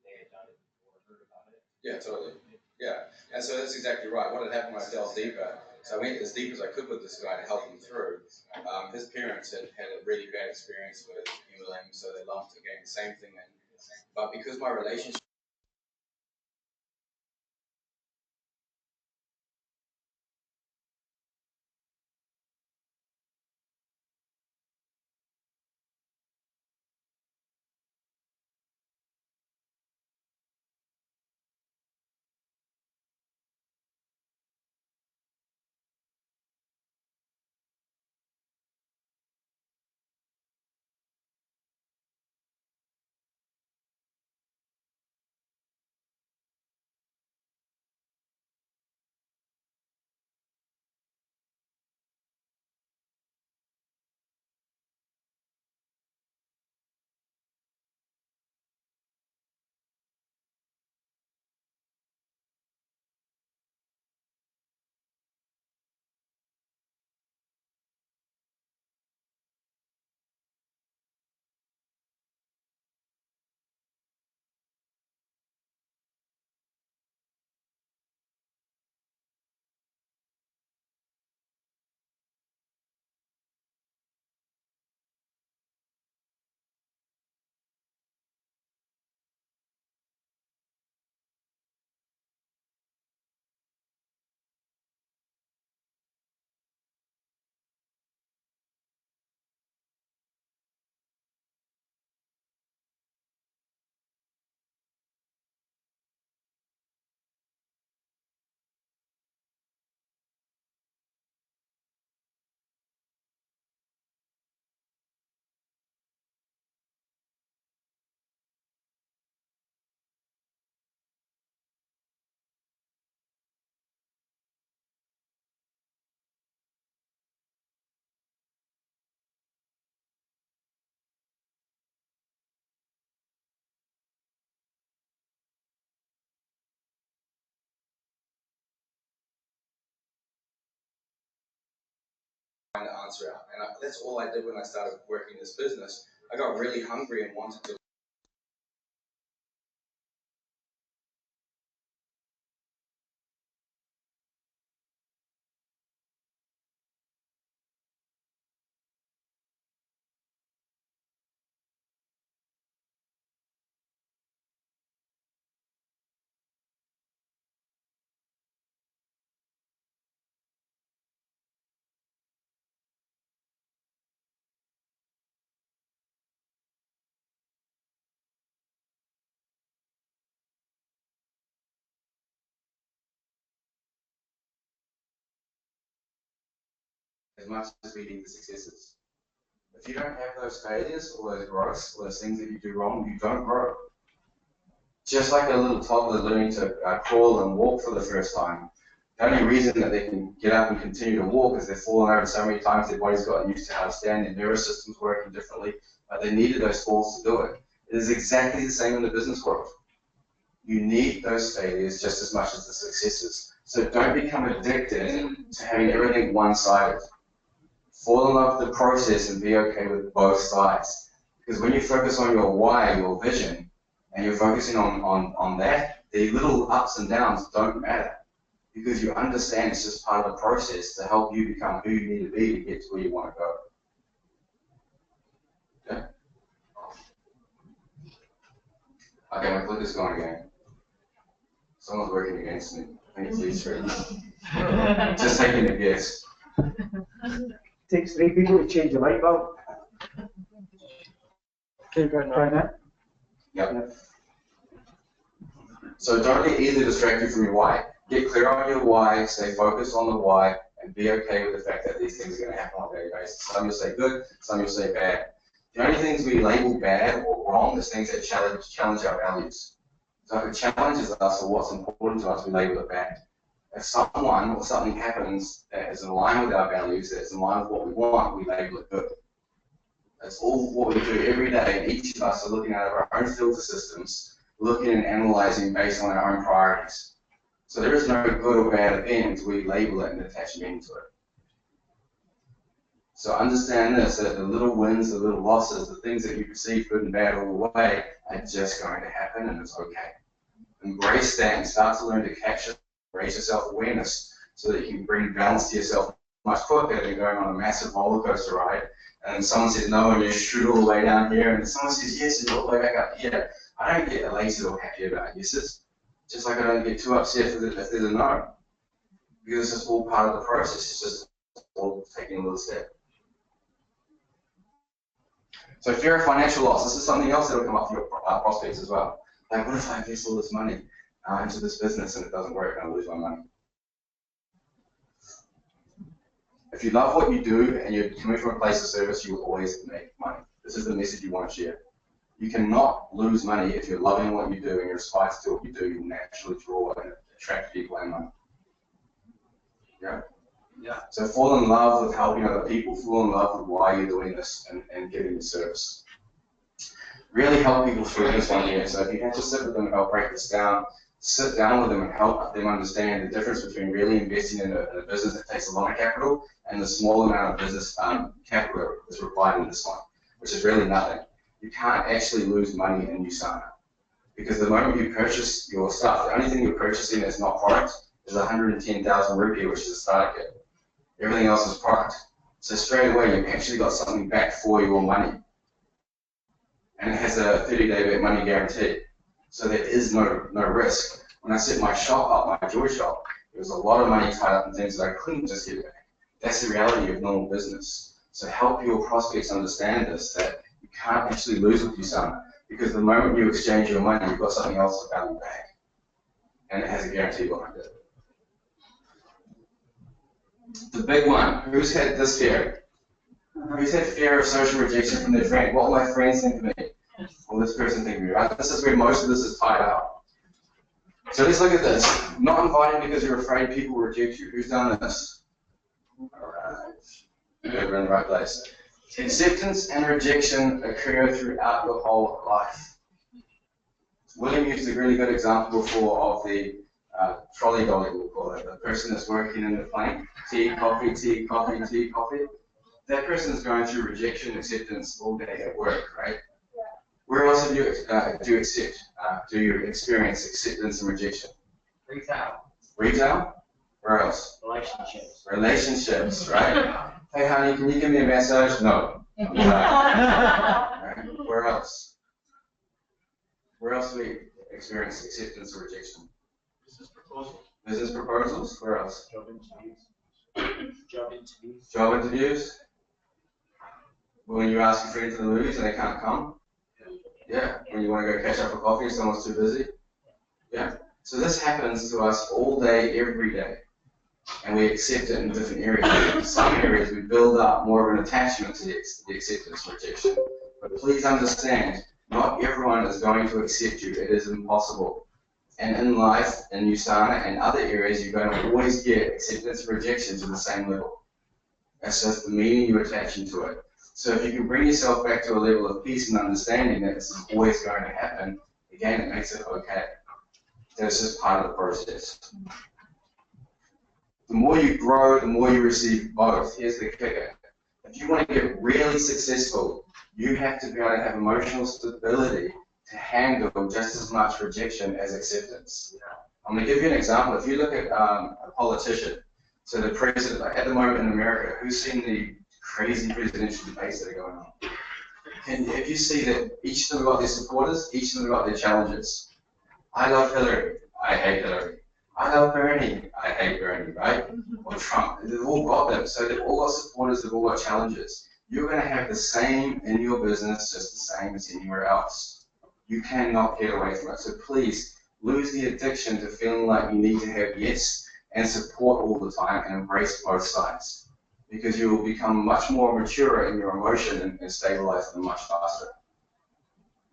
they had done it before, heard about it. Yeah, totally. Yeah, and so that's exactly right. What had happened when I delved deeper, so I went as deep as I could with this guy to help him through. His parents had a really bad experience with MLM, so they lumped again the same thing in. But because my relationship find the answer out. And that's all I did when I started working this business. I got really hungry and wanted to as much as we need the successes. If you don't have those failures or those growths or those things that you do wrong, you don't grow. Just like a little toddler learning to crawl and walk for the first time, The only reason that they can get up and continue to walk is they've fallen over so many times, their body's gotten used to how to stand, their nervous system's working differently, but they needed those falls to do it. It is exactly the same in the business world. You need those failures just as much as the successes. So don't become addicted to having everything one-sided. Fall in love with the process and be okay with both sides. Because when you focus on your why, your vision, and you're focusing on that, the little ups and downs don't matter. Because you understand it's just part of the process to help you become who you need to be to get to where you want to go. Okay? Okay, my clicker's gone again. Someone's working against me. I think it's these three. Just taking a guess. Takes 3 people to change a light bulb. Okay, try that. Yep. So don't get easily distracted from your why. Get clear on your why, stay focused on the why, and be okay with the fact that these things are going to happen on a daily basis. Some you'll say good, some you'll say bad. The only things we label bad or wrong is things that challenge our values. So if it challenges us or what's important to us, we label it bad. If someone or something happens that is in line with our values, that is in line with what we want, we label it good. That's all what we do every day, and each of us are looking at our own filter systems, looking and analyzing based on our own priorities. So there is no good or bad event, we label it and attach meaning to it. So understand this, that the little wins, the little losses, the things that you perceive good and bad all the way are just going to happen, and it's okay. Embrace that and start to learn to capture, raise your self-awareness so that you can bring balance to yourself much quicker than going on a massive roller coaster ride. And someone says no, and you shoot all the way down here, and someone says yes, and you're all the way back up here. I don't get elated or happy about yeses, just like I don't get too upset if there's a no. Because it's just all part of the process, it's just all taking a little step. So fear of financial loss, this is something else that will come up for your prospects as well. Like, what if I invest all this money into this business and it doesn't work and I lose my money? If you love what you do and you're coming from a place of service, you will always make money. This is the message you want to share. You cannot lose money if you're loving what you do and you're inspired to do what you do. You'll naturally draw and attract people and money. Yeah? Yeah. So fall in love with helping other people, fall in love with why you're doing this and giving the service. Really help people through this one here. So if you have to sit with them and help break this down, sit down with them and help them understand the difference between really investing in a business that takes a lot of capital and the small amount of business capital that's required in this one, which is really nothing. You can't actually lose money in Usana. Because the moment you purchase your stuff, the only thing you're purchasing that's not product is 110,000 rupee, which is a starter kit. Everything else is product. So straight away, you've actually got something back for your money. And it has a 30-day money guarantee. So there is no risk. When I set my shop up, my jewelry shop, there was a lot of money tied up in things that I couldn't just get back. That's the reality of normal business. So help your prospects understand this, that you can't actually lose with Usana. Because the moment you exchange your money, you've got something else to value back. And it has a guarantee behind it. The big one, who's had this fear? Who's had fear of social rejection from their friend? What will my friends think of me? Or this person think of me, right? This is where most of this is tied up. So let's look at this. Not inviting because you're afraid people will reject you. Who's done this? Alright. We're in the right place. Acceptance and rejection occur throughout your whole life. William used a really good example before of the trolley dolly, we'll call it. The person that's working in the plane. Tea, coffee, tea, coffee, tea, coffee. That person is going through rejection, acceptance all day at work, right? Yeah. Where else have you do you experience acceptance and rejection? Retail. Retail? Where else? Relationships. Relationships, right? Hey honey, can you give me a massage? No. Right? Where else? Where else do we experience acceptance or rejection? Business proposals. Business proposals? Where else? Job interviews. Job interviews. Job interviews? When you ask your friend to the movies and they can't come? Yeah. When you want to go catch up for coffee and someone's too busy? Yeah. So this happens to us all day, every day. And we accept it in different areas. In some areas we build up more of an attachment to the acceptance rejection. But please understand, not everyone is going to accept you. It is impossible. And in life, in USANA and other areas, you're going to always get acceptance and rejection to the same level. That's just the meaning you're attaching to it. So if you can bring yourself back to a level of peace and understanding that this is always going to happen, again, it makes it okay. That's just part of the process. The more you grow, the more you receive both. Here's the kicker. If you want to get really successful, you have to be able to have emotional stability to handle just as much rejection as acceptance. I'm going to give you an example. If you look at a politician, so the president, like at the moment in America, who's seen the crazy presidential debates that are going on? And if you see that each of them got their supporters, each of them got their challenges. I love Hillary, I hate Hillary. I love Bernie, I hate Bernie, right? Or Trump. They've all got them. So they've all got supporters, they've all got challenges. You're going to have the same in your business, just the same as anywhere else. You cannot get away from it. So please, lose the addiction to feeling like you need to have yes and support all the time and embrace both sides. Because you will become much more mature in your emotion and stabilize them much faster.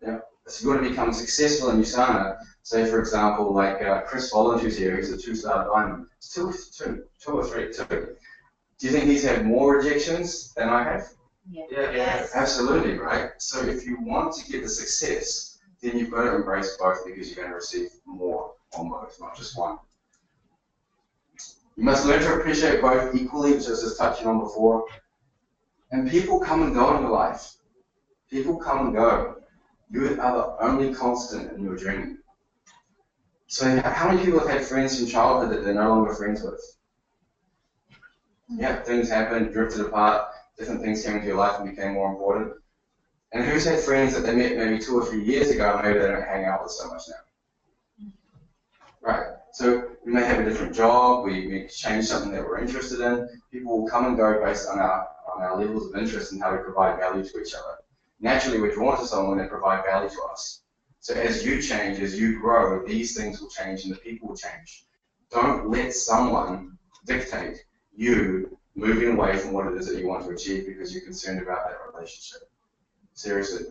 Yeah. So you want to become successful in USANA, say for example, like Chris Holland, who's here, he's a 2-star diamond. It's two or three. Do you think he's had more rejections than I have? Yeah. Yes. Absolutely, right? So if you want to get the success, then you've got to embrace both because you're going to receive more on both, not just one. You must learn to appreciate both equally, which I was just touching on before. And people come and go in your life. People come and go. You are the only constant in your journey. So how many people have had friends from childhood that they're no longer friends with? Yeah, things happened, drifted apart, different things came into your life and became more important. And who's had friends that they met maybe 2 or 3 years ago and maybe they don't hang out with so much now? Right. So we may have a different job, we change something that we're interested in. People will come and go based on our levels of interest and how we provide value to each other. Naturally, we're drawn to someone that provide value to us. So as you change, as you grow, these things will change and the people will change. Don't let someone dictate you moving away from what it is that you want to achieve because you're concerned about that relationship. Seriously.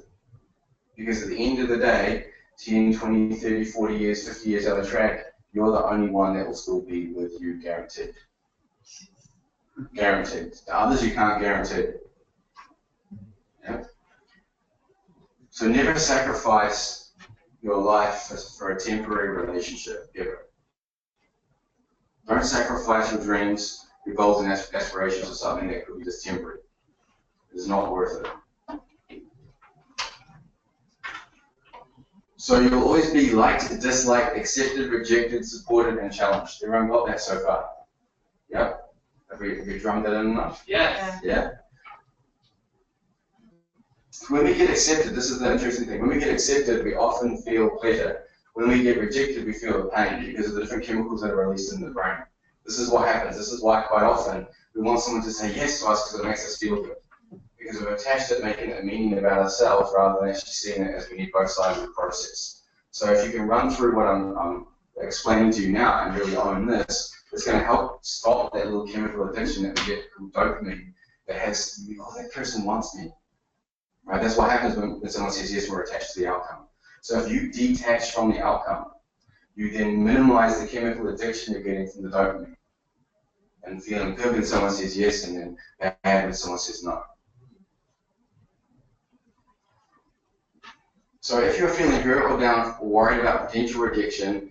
Because at the end of the day, 10, 20, 30, 40 years, 50 years down the track, you're the only one that will still be with you, guaranteed. Guaranteed. The others you can't guarantee. Yeah? So never sacrifice your life for a temporary relationship, ever. Don't sacrifice your dreams, your goals and aspirations for something that could be just temporary. It is not worth it. So you'll always be liked, disliked, accepted, rejected, supported, and challenged. Everyone got that so far? Yep. Have we drummed that in enough? Yes. Yeah. When we get accepted, this is the interesting thing. When we get accepted, we often feel pleasure. When we get rejected, we feel the pain because of the different chemicals that are released in the brain. This is what happens. This is why quite often we want someone to say yes to us because it makes us feel good. Because we've attached it, making it a meaning about ourselves rather than actually seeing it as we need both sides of the process. So if you can run through what I'm explaining to you now and really own this, it's going to help stop that little chemical addiction that we get called dopamine that has, oh, that person wants me. Right? That's what happens when someone says yes, we're attached to the outcome. So if you detach from the outcome, you then minimize the chemical addiction you're getting from the dopamine. And feeling good when someone says yes and then bad when someone says no. So if you're feeling hurt or down or worried about potential rejection,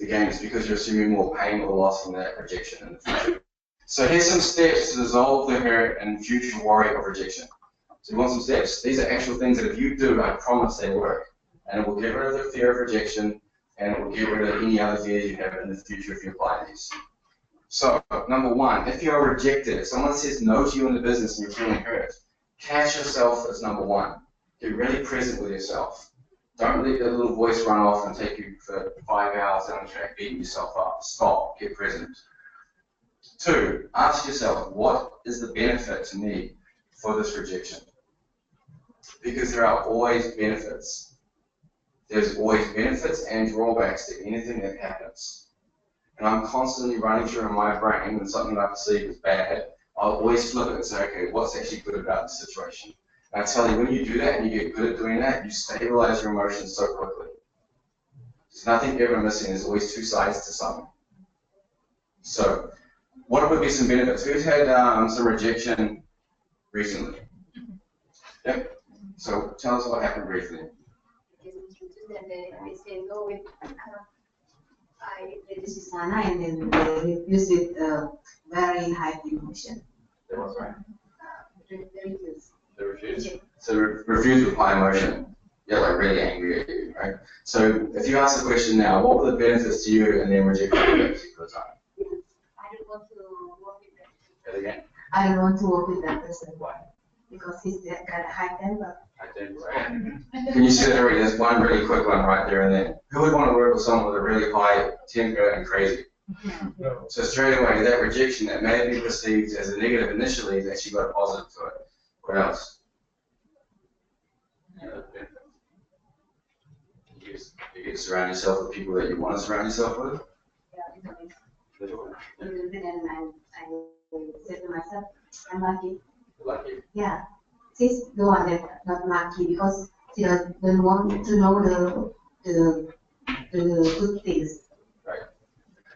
again, it's because you're assuming more pain or loss from that rejection in the future. So here's some steps to dissolve the hurt and future worry of rejection. So you want some steps. These are actual things that if you do, I promise they work. And it will get rid of the fear of rejection, and it will get rid of any other fears you have in the future if you apply these. So, number one, if you are rejected, if someone says no to you in the business and you're feeling hurt, catch yourself as number one. Get really present with yourself. Don't let the little voice run off and take you for 5 hours down the track beating yourself up. Stop. Get present. 2, ask yourself, what is the benefit to me for this rejection? Because there are always benefits. There's always benefits and drawbacks to anything that happens. And I'm constantly running through in my brain when something I perceive as bad, I'll always flip it and say, okay, what's actually good about the situation? And I tell you, when you do that and you get good at doing that, you stabilize your emotions so quickly. There's nothing ever missing. There's always two sides to something. So, what would be some benefits? Who's had some rejection recently? Yep. So, tell us what happened briefly. They say no with I reduce Sana and then they refuse with very high emotion. That was right. Refuse. They refuse. So refuse with high emotion. Yeah, like really angry at you, right? So if you ask the question now, what were the benefits to you and then rejection at that particular time? I don't want to work with that. Say it again. I don't want to work with that person. Why? Because he's got a high temper. I did, right? Can you see that already? There's one really quick one right there and then. Who would want to work with someone with a really high temper and crazy? So straight away, that rejection that may have been perceived as a negative initially has actually got a positive to it. What else? You get to surround yourself with people that you want to surround yourself with. Yeah, and I said to myself, I'm lucky. Lucky. Yeah. She's the one that's not lucky because she doesn't want to know the good things. Right.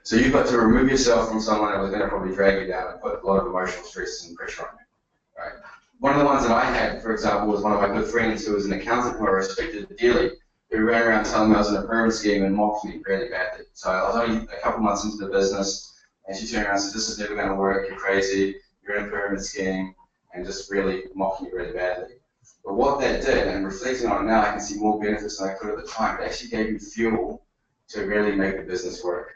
So you've got to remove yourself from someone that was going to probably drag you down and put a lot of emotional stress and pressure on you. Right. One of the ones that I had, for example, was one of my good friends who was an accountant who I respected dearly, who ran around telling me I was in a pyramid scheme and mocked me really badly. So I was only a couple months into the business, and she turned around and said, "This is never going to work. You're crazy. You're in a pyramid scheme," and just really mocked me really badly. But what that did, and reflecting on it now, I can see more benefits than I could at the time. It actually gave me fuel to really make the business work.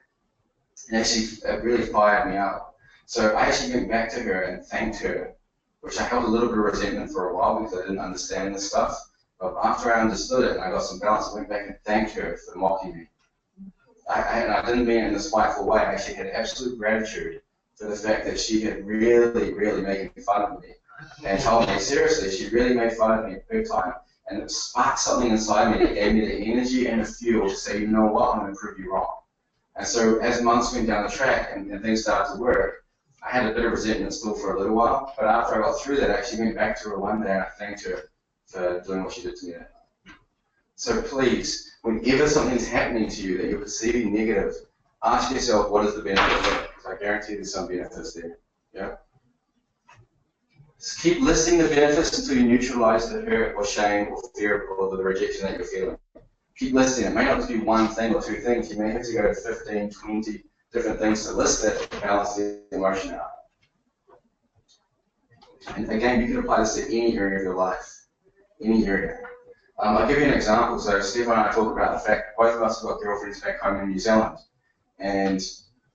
It really fired me up. So I actually went back to her and thanked her, which I held a little bit of resentment for a while because I didn't understand this stuff. But after I understood it and I got some balance, I went back and thanked her for mocking me. I didn't mean it in a spiteful way. I actually had absolute gratitude for the fact that she had really, really made fun of me and told me, seriously, she really made fun of me big time. And it sparked something inside me that gave me the energy and the fuel to say, you know what, I'm going to prove you wrong. And so as months went down the track and things started to work, I had a bit of resentment still for a little while. But after I got through that, I actually went back to her one day and I thanked her for doing what she did to me that night. So please, whenever something's happening to you that you're perceiving negative, ask yourself, what is the benefit of it? Because I guarantee there's some benefits there. Yeah? Just keep listing the benefits until you neutralize the hurt or shame or fear or the rejection that you're feeling. Keep listing it. It may not just be one thing or two things. You may have to go to 15, 20 different things to list that to balance the emotion out. And again, you can apply this to any area of your life. Any area. I'll give you an example. So Stephen and I talk about the fact that both of us have got girlfriends back home in New Zealand. And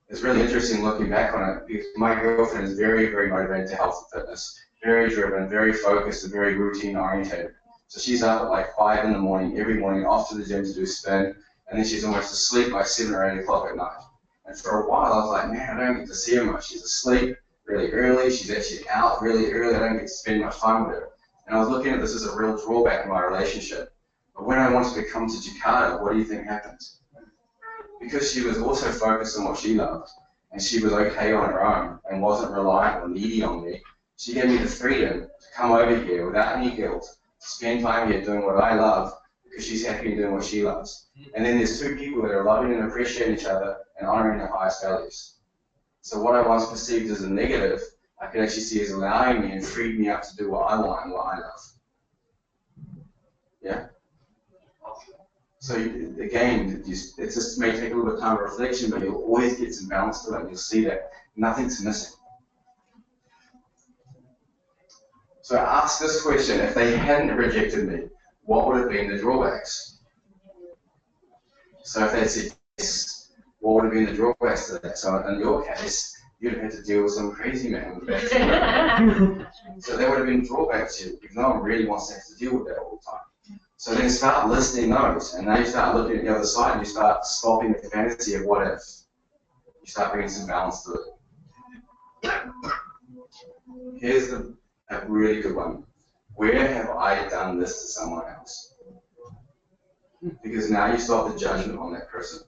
it's really interesting looking back on it because my girlfriend is very, very motivated to health and fitness. Very driven, very focused, and very routine orientated. So she's up at like 5 in the morning, every morning, off to the gym to do spin, and then she's almost asleep by 7 or 8 o'clock at night. And for a while I was like, man, I don't get to see her much. She's asleep really early, she's actually out really early, I don't get to spend much time with her. And I was looking at this as a real drawback in my relationship. But when I wanted to come to Jakarta, what do you think happened? Because she was also focused on what she loved, and she was okay on her own, and wasn't reliant or needy on me, she gave me the freedom to come over here without any guilt, to spend time here doing what I love, because she's happy in doing what she loves. And then there's two people that are loving and appreciating each other and honoring their highest values. So what I once perceived as a negative, I could actually see as allowing me and freed me up to do what I want and what I love. Yeah? So again, it just may take a little bit of time of reflection, but you'll always get some balance to it, and you'll see that nothing's missing. So ask this question: if they hadn't rejected me, what would have been the drawbacks? So if they said yes, what would have been the drawbacks to that? So in your case, you'd have had to deal with some crazy man with a bad So there would have been drawbacks to you, because no one really wants to have to deal with that all the time. So then start listing those, and now you start looking at the other side, and you start stopping the fantasy of what if. You start bringing some balance to it. Here's a really good one. Where have I done this to someone else? Because now you stop the judgment on that person.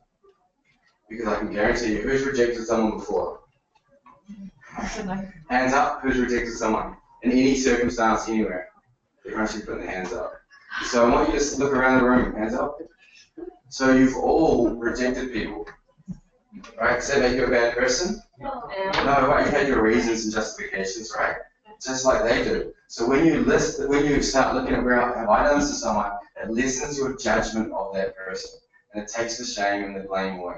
Because I can guarantee you, who's rejected someone before? Hands up, who's rejected someone? In any circumstance, anywhere. Everyone should put their hands up. So I want you to look around the room. Hands up. So you've all rejected people, right? Does that make you a bad person? No, right? You had your reasons and justifications, right? Just like they do. So when you start looking at where have I done this to someone, it lessens your judgment of that person, and it takes the shame and the blame away.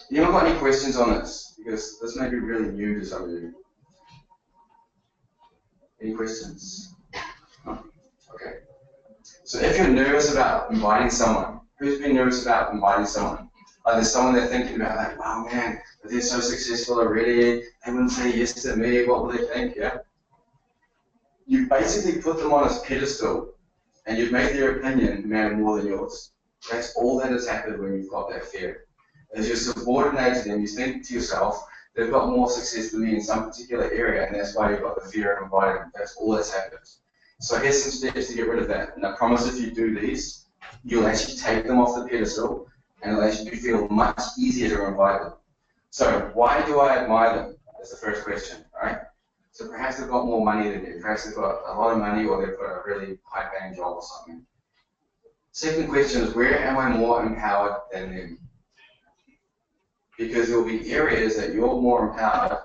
Anyone got any questions on this? Because this may be really new to some of you. Any questions? No? Okay. So if you're nervous about inviting someone, who's been nervous about inviting someone? Like there's someone they're thinking about, like, wow, man, they're so successful already, they wouldn't say yes to me, what will they think, yeah? You basically put them on a pedestal, and you've made their opinion matter more than yours. That's all that has happened when you've got that fear. As you're subordinated them, you think to yourself, they've got more success than me in some particular area, and that's why you've got the fear of inviting them. That's all that's happened. So here's some steps to get rid of that. And I promise if you do these, you'll actually take them off the pedestal, and it'll actually feel much easier to invite them. So why do I admire them? That's the first question, right? So perhaps they've got more money than you. Perhaps they've got a lot of money, or they've got a really high-paying job or something. Second question is, where am I more empowered than them? Because there will be areas that you're more empowered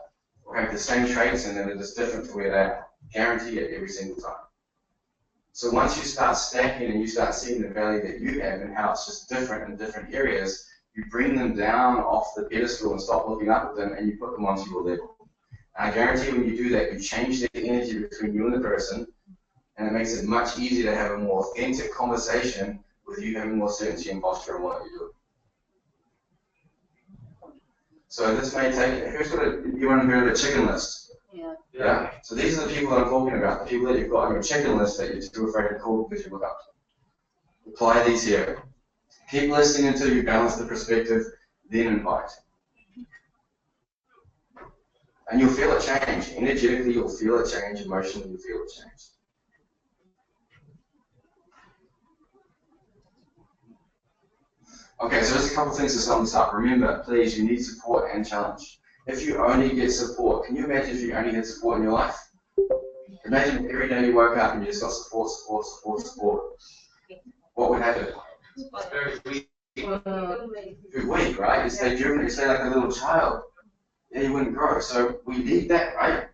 or have the same traits in them that is different to where they are. Guarantee it every single time. So once you start stacking and you start seeing the value that you have and how it's just different in different areas, you bring them down off the pedestal and stop looking up at them, and you put them onto your level. And I guarantee when you do that, you change the energy between you and the person, and it makes it much easier to have a more authentic conversation with you having more certainty and posture in what you do. So this may take, you want to hear the chicken list? Yeah. So these are the people that I'm talking about, the people that you've got on your chicken list that you're too afraid to call because you look up to. Apply these here. Keep listening until you balance the perspective, then invite. And you'll feel it change. Energetically, you'll feel it change. Emotionally, you'll feel it change. Okay, so there's a couple of things to sum this up. Remember, please, you need support and challenge. If you only get support, can you imagine if you only get support in your life? Imagine every day you woke up and you just got support. What would happen? Very weak. You're weak, right? You stay juvenile, you stay like a little child. Yeah, you wouldn't grow. So we need that, right?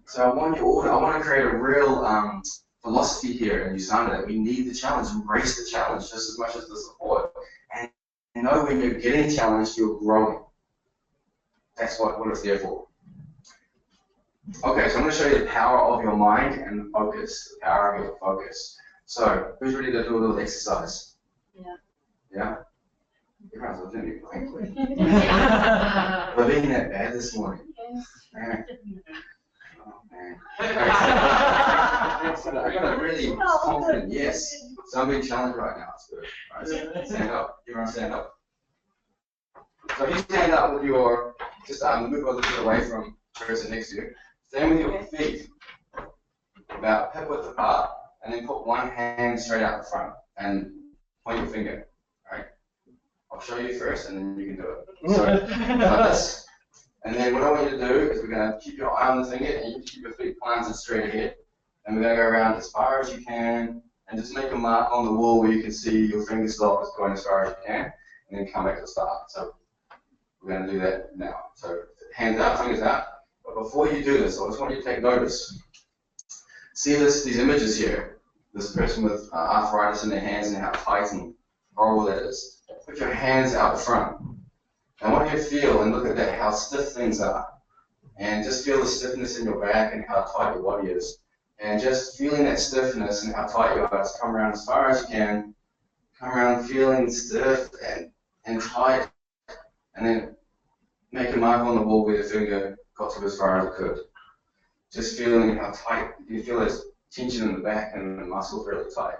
So I want to create a real philosophy here in Usana that we need the challenge. Embrace the challenge just as much as the support. And you know when you're getting challenged, you're growing. That's what it's there for. Okay, so I'm going to show you the power of your mind and focus, the power of your focus. So, who's ready to do a little exercise? Yeah. Yeah? Everyone's looking at me blankly. We're being that bad this morning. Man. Oh, man. I got a really confident yes. So I'm being challenged right now. It's good. Right, stand up. Everyone stand up. So if you stand up with your, just move a little bit away from the person next to you. Stand with your feet about hip width apart, and then put one hand straight out the front and point your finger. Right? I'll show you first, and then you can do it. So like this. And then what I want you to do is we're going to keep your eye on the finger, and you keep your feet planted straight ahead. And we're going to go around as far as you can, and just make a mark on the wall where you can see your finger stop is going as far as you can, and then come back to the start. So we're going to do that now. So hands out, fingers out. But before you do this, I just want you to take notice. See these images here. This person with arthritis in their hands and how tight and horrible that is. Put your hands out front. I want you to feel and look at that, how stiff things are. And just feel the stiffness in your back and how tight your body is. And just feeling that stiffness and how tight you are, just come around as far as you can. Come around feeling stiff and tight. And then make a mark on the wall where the finger got to as far as it could. Just feeling how tight. You feel this tension in the back and the muscles really tight.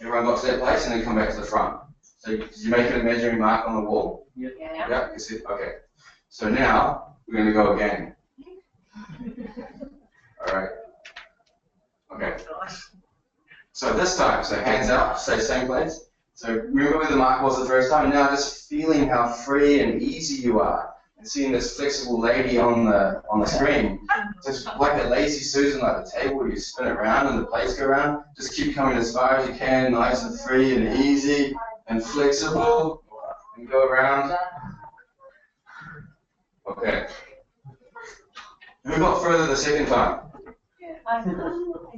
Everyone got to that place and then come back to the front. So did you make an imaginary mark on the wall? Yeah. Yeah, you see? Okay. So now we're going to go again. All right. Okay. So this time, so hands up, stay same place. So remember where the mark was the first time. Now just feeling how free and easy you are, and seeing this flexible lady on the screen, just like a lazy Susan, like the table where you spin it around and the plates go around. Just keep coming as far as you can, nice and free and easy and flexible, and go around. Okay. Who got further the second time? Everyone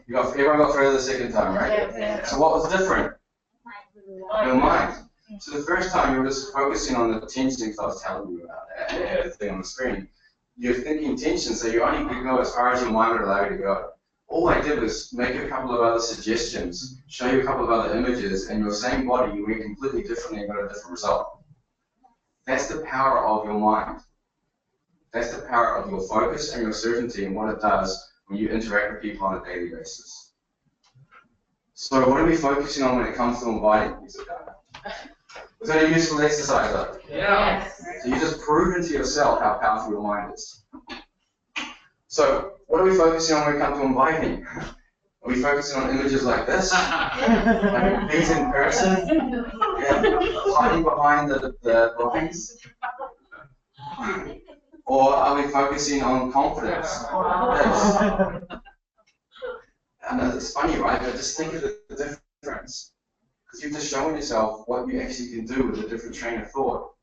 got further the second time, right? So what was different? Your mind. So the first time you were just focusing on the tension I was telling you about, that thing on the screen. You're thinking tension, so you only could go as far as your mind would allow you to go. All I did was make a couple of other suggestions, show you a couple of other images, and your same body, you went completely differently and got a different result. That's the power of your mind. That's the power of your focus and your certainty and what it does when you interact with people on a daily basis. So what are we focusing on when it comes to inviting music data? Was that a useful exercise though? Yeah. So you just proven to yourself how powerful your mind is. So what are we focusing on when it comes to inviting? Are we focusing on images like this? Like these in person? Yeah. Hiding behind the blinds? Or are we focusing on confidence? I know it's funny, right? But just think of the difference. Because you're just showing yourself what you actually can do with a different train of thought.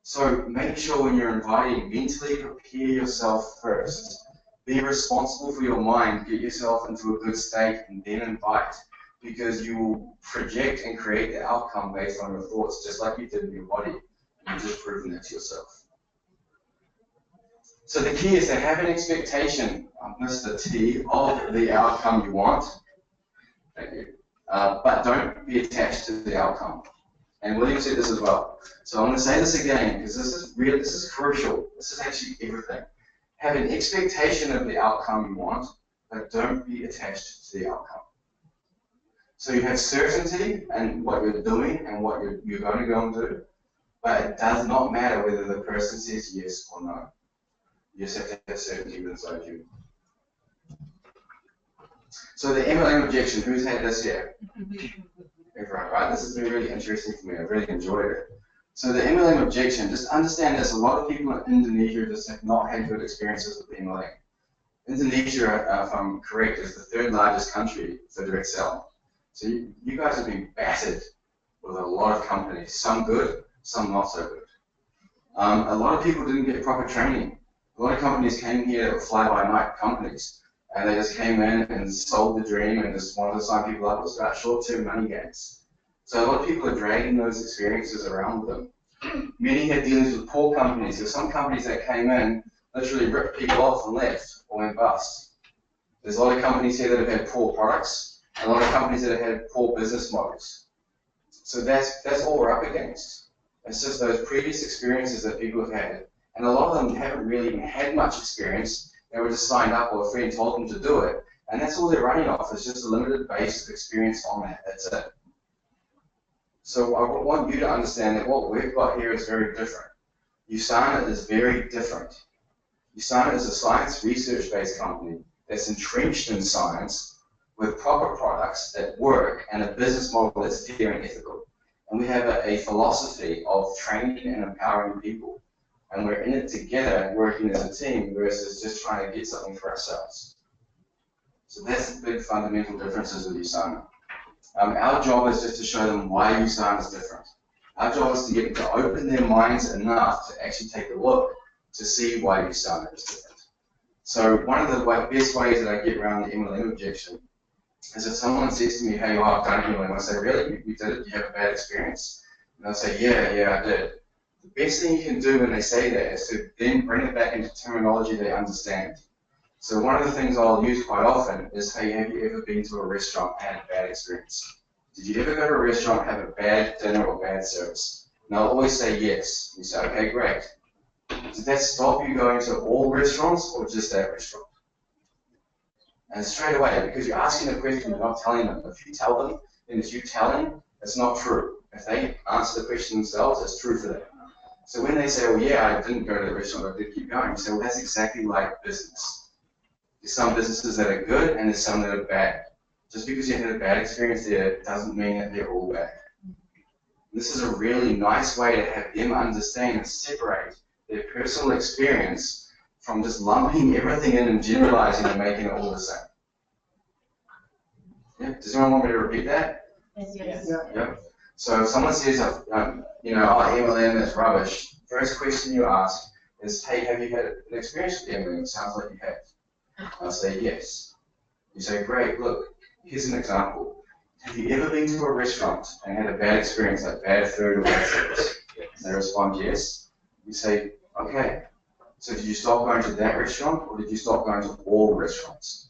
So make sure when you're inviting, mentally prepare yourself first. Be responsible for your mind, get yourself into a good state, and then invite. Because you will project and create the outcome based on your thoughts, just like you did in your body. You've just proven that to yourself. So the key is to have an expectation, Mr. T, of the outcome you want. Thank you. But don't be attached to the outcome. And William said this as well. So I'm going to say this again because this is crucial. This is actually everything. Have an expectation of the outcome you want, but don't be attached to the outcome. So you have certainty in what you're doing and what you're going to go and do, but it does not matter whether the person says yes or no. You just have to have certainty inside you. So the MLM objection, who's had this here? Everyone, right? This has been really interesting for me. I've really enjoyed it. So the MLM objection, just understand this. A lot of people in Indonesia just have not had good experiences with MLM. Indonesia, if I'm correct, is the third largest country for direct selling. So you guys have been battered with a lot of companies, some good, some not so good. A lot of people didn't get proper training. A lot of companies came here that were fly-by-night companies, and they just came in and sold the dream and just wanted to sign people up. It was about short-term money gains. So a lot of people are dragging those experiences around with them. Many had dealings with poor companies. There's some companies that came in, literally ripped people off and left or went bust. There's a lot of companies here that have had poor products, and a lot of companies that have had poor business models. So that's all we're up against. It's just those previous experiences that people have had. And a lot of them haven't really even had much experience. They were just signed up or a friend told them to do it. And that's all they're running off. It's just a limited base of experience on that. That's it. So I want you to understand that what we've got here is very different. USANA is very different. USANA is a science research-based company that's entrenched in science with proper products that work and a business model that's fair and ethical. And we have a philosophy of training and empowering people. And we're in it together, working as a team, versus just trying to get something for ourselves. So that's the big fundamental differences with USANA. Our job is just to show them why USANA is different. Our job is to get them to open their minds enough to actually take a look to see why USANA is different. So one of the best ways that I get around the MLM objection is if someone says to me, hey, I've done MLM, I say, really? You did it? You have a bad experience? And they'll say, yeah, I did. The best thing you can do when they say that is to then bring it back into terminology they understand. So one of the things I'll use quite often is, hey, have you ever been to a restaurant and had a bad experience? Did you ever go to a restaurant and have a bad dinner or bad service? And they'll always say yes. You say, okay, great. Did that stop you going to all restaurants or just that restaurant? And straight away, because you're asking the question, you're not telling them. If you tell them, then it's you telling, it's not true. If they answer the question themselves, it's true for them. So when they say, well, yeah, I didn't go to the restaurant, I did keep going, you say, well, that's exactly like business. There's some businesses that are good and there's some that are bad. Just because you had a bad experience there doesn't mean that they're all bad. This is a really nice way to have them understand and separate their personal experience from just lumping everything in and generalizing and making it all the same. Yeah. Does anyone want me to repeat that? Yes. Yep. So if someone says, you know, oh, MLM is rubbish, first question you ask is, hey, have you had an experience with MLM? It sounds like you have. I'll say yes. You say, great, look, here's an example. Have you ever been to a restaurant and had a bad experience, like bad food or bad service? And they respond yes. You say, okay, so did you stop going to that restaurant or did you stop going to all restaurants?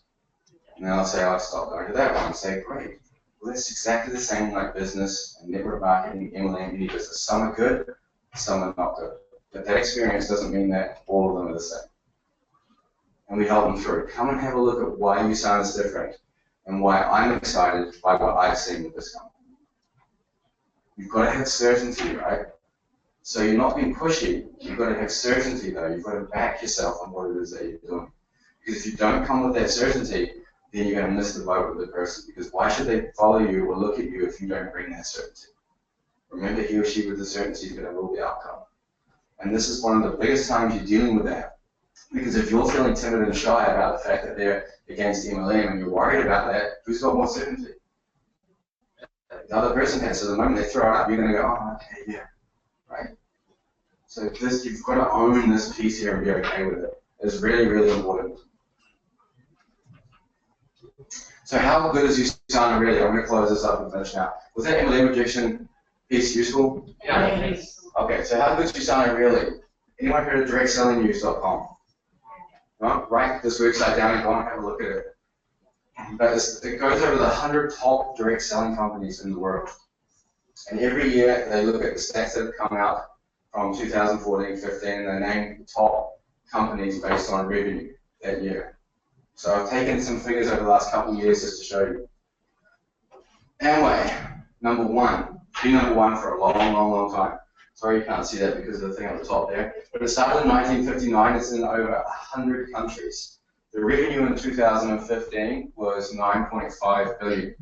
And then I'll say, I stopped going to that one. I say, great. Well, that's exactly the same like business and network marketing, MLM, any business. Some are good, some are not good. But that experience doesn't mean that all of them are the same. And we help them through it. Come and have a look at why USANA is different and why I'm excited by what I've seen with this company. You've got to have certainty, right? So you're not being pushy. You've got to have certainty, though. You've got to back yourself on what it is that you're doing. Because if you don't come with that certainty, then you're going to miss the boat with the person. Because why should they follow you or look at you if you don't bring that certainty? Remember, he or she with the certainty is going to rule the outcome. And this is one of the biggest times you're dealing with that. Because if you're feeling timid and shy about the fact that they're against MLM and you're worried about that, who's got more certainty? The other person has. So the moment they throw it up, you're going to go, oh, okay, yeah, right? So this, you've got to own this piece here and be okay with it. It's really, really important. So how good is USANA really? I'm going to close this up and finish now. Was that MLM rejection piece useful? Yeah. Okay, so how good is USANA really? Anyone heard of directselling.com? Right? Write this website down and go and have a look at it. But it goes over the 100 top direct selling companies in the world. And every year they look at the stats that have come out from 2014-15 and they name the top companies based on revenue that year. So I've taken some figures over the last couple of years just to show you. Amway, number one. Been number one for a long, long, long time. Sorry you can't see that because of the thing on the top there. But it started in 1959. It's in over 100 countries. The revenue in 2015 was 9.5 billion.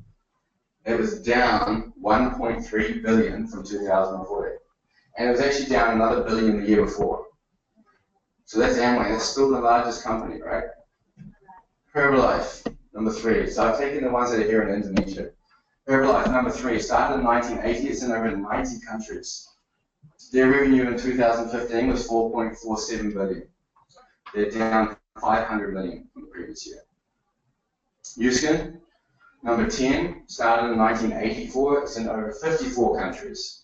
It was down 1.3 billion from 2014. And it was actually down another billion the year before. So that's Amway. That's still the largest company, right? Herbalife, number three. So I've taken the ones that are here in Indonesia. Herbalife, number three, started in 1980. It's in over 90 countries. Their revenue in 2015 was 4.47 billion. They're down 500 million from the previous year. Uskin, number 10, started in 1984. It's in over 54 countries.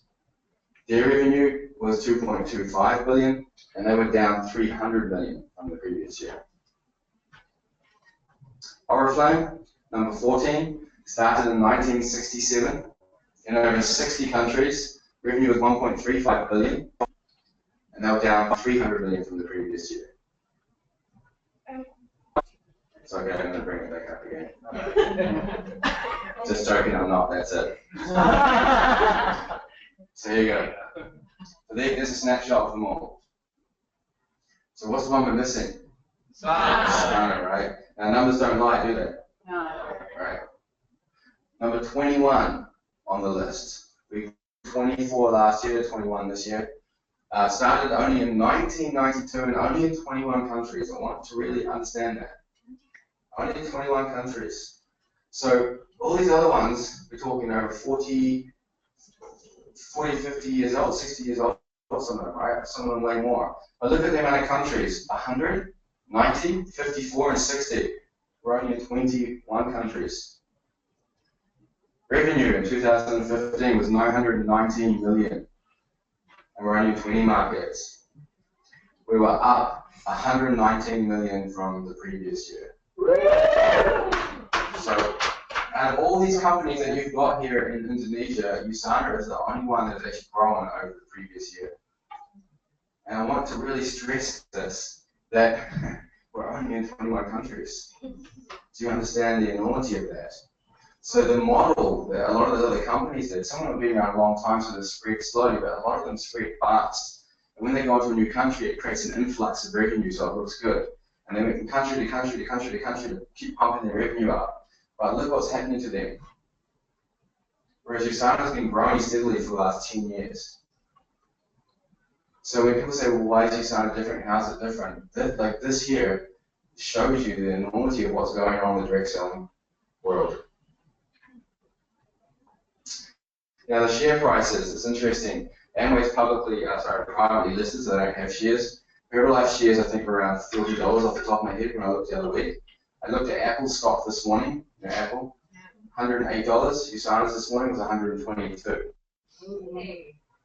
Their revenue was 2.25 billion, and they were down 300 million from the previous year. Oriflame, number 14, started in 1967 in over 60 countries. Revenue was 1.35 billion, and they were down 300 million from the previous year. So okay, I'm going to bring it back up again. Just joking, I'm not, that's it. So here you go. So there's a snapshot of them all. So what's the one we're missing? USANA, right? Now numbers don't lie, do they? No. Right. Number 21 on the list. We 24 last year, 21 this year. Started only in 1992 and only in 21 countries. I want to really understand that. Only in 21 countries. So all these other ones, we're talking over 40, 50 years old, 60 years old, some of them, right? Some of them way more. But look at the amount of countries, 100, 90, 54, and 60. We're only in 21 countries. Revenue in 2015 was 919 million, and we're only in 20 markets. We were up 119 million from the previous year. So, out of all these companies that you've got here in Indonesia, USANA is the only one that's actually grown over the previous year. And I want to really stress this, that we're only in 21 countries. Do you understand the enormity of that? So the model that a lot of the other companies did, some of them have been around a long time, so they spread slowly, but a lot of them spread fast. And when they go into a new country, it creates an influx of revenue, so it looks good. And they went from country to country to country to country to keep pumping their revenue up. But look what's happening to them. whereas USANA's been growing steadily for the last 10 years. So when people say, well, why is USANA different? How's it different? Like this here shows you the enormity of what's going on in the direct selling world. Now the share prices, it's interesting. Amway's privately listed, so they don't have shares. Herbalife shares, I think, were around $40 off the top of my head when I looked the other week. I looked at Apple stock this morning, Apple, $108. USANA's this morning was $122.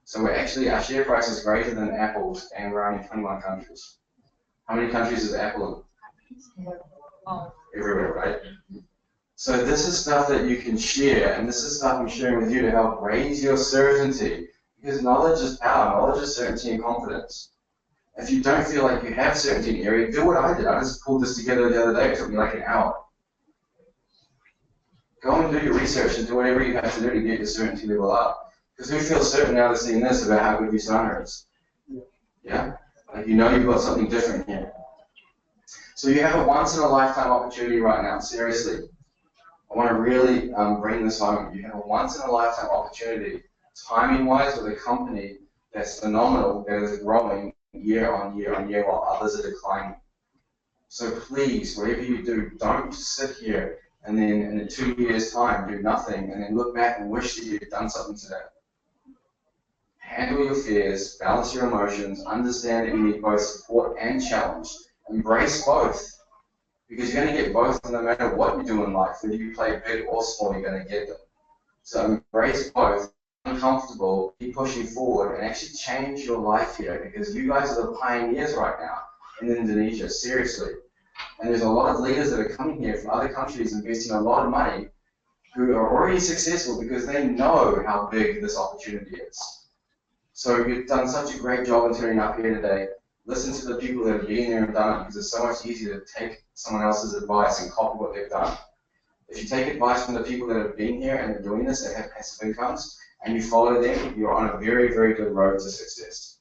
So we're actually, our share price is greater than Apple's, and we're only in 21 countries. How many countries is Apple in? Everywhere, right? So this is stuff that you can share, and this is stuff I'm sharing with you to help raise your certainty. Because knowledge is power, knowledge is certainty and confidence. If you don't feel like you have certainty in an area, do what I did. I just pulled this together the other day. It took me like an hour. Go and do your research and do whatever you have to do to get your certainty level up. Because who feels certain now to seeing this about how good USANA is? Yeah? Like you know you've got something different here. So you have a once-in-a-lifetime opportunity right now, seriously. I want to really bring this home. You have a once-in-a-lifetime opportunity, timing-wise, with a company that's phenomenal, that is growing year on year on year while others are declining. So please, whatever you do, don't sit here and then in 2 years' time do nothing and then look back and wish that you'd done something today. Handle your fears, balance your emotions, understand that you need both support and challenge. Embrace both. Because you're going to get both no matter what you do in life. Whether you play big or small, you're going to get them. So embrace both. Uncomfortable, keep pushing forward, and actually change your life here. Because you guys are the pioneers right now in Indonesia, seriously. And there's a lot of leaders that are coming here from other countries investing a lot of money who are already successful because they know how big this opportunity is. So you've done such a great job in turning up here today. Listen to the people that have been there and done it because it's so much easier to take someone else's advice and copy what they've done. If you take advice from the people that have been here and are doing this, that have passive incomes, and you follow them, you're on a very, very good road to success.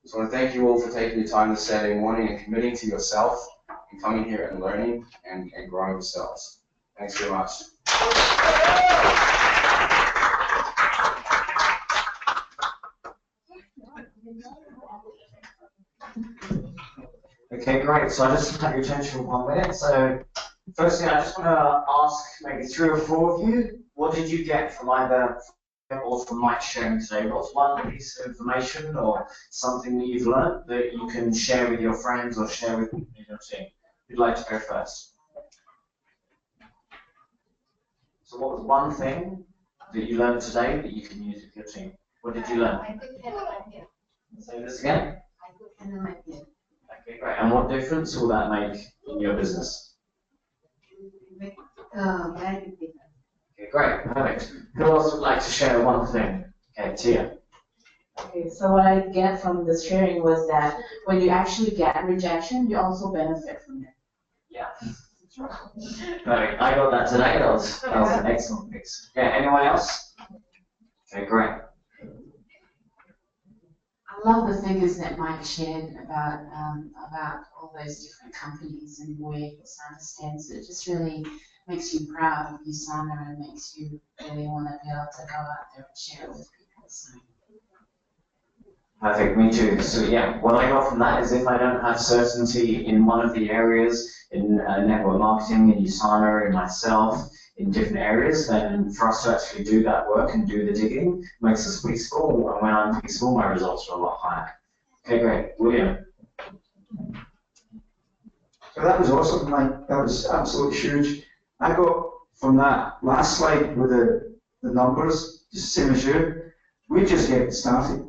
So I want to thank you all for taking your time this Saturday morning and committing to yourself and coming here and learning and growing yourselves. Thanks very much. Okay, great. So I just have your attention for 1 minute. So firstly, I just want to ask maybe 3 or 4 of you, what did you get from either or from Mike sharing today? What's one piece of information or something that you've learned that you can share with your friends or share with your team? Who'd like to go first? So what was one thing that you learned today that you can use with your team? What did you learn? Say this again. Okay, great. And what difference will that make in your business? Okay, great. Perfect. Who else would like to share one thing? Okay, Tia. Okay, so what I get from this sharing was that when you actually get rejection, you also benefit from it. Yeah, that's right. Perfect. I got that today. That was an excellent mix. Yeah, anyone else? Okay, great. I love the figures that Mike shared about all those different companies and where USANA stands. It just really makes you proud of USANA and makes you really want to be able to go out there and share it with people. So. Perfect, me too. So yeah, what I got from that is if I don't have certainty in one of the areas, in network marketing, in USANA, in myself, in different areas, then for us to actually do that work and do the digging makes us peaceful, and when I'm peaceful, my results are a lot higher. Okay, great. William? So that was awesome, Mike. That was absolutely huge. I got from that last slide with the numbers, just the same as you, we're just getting started.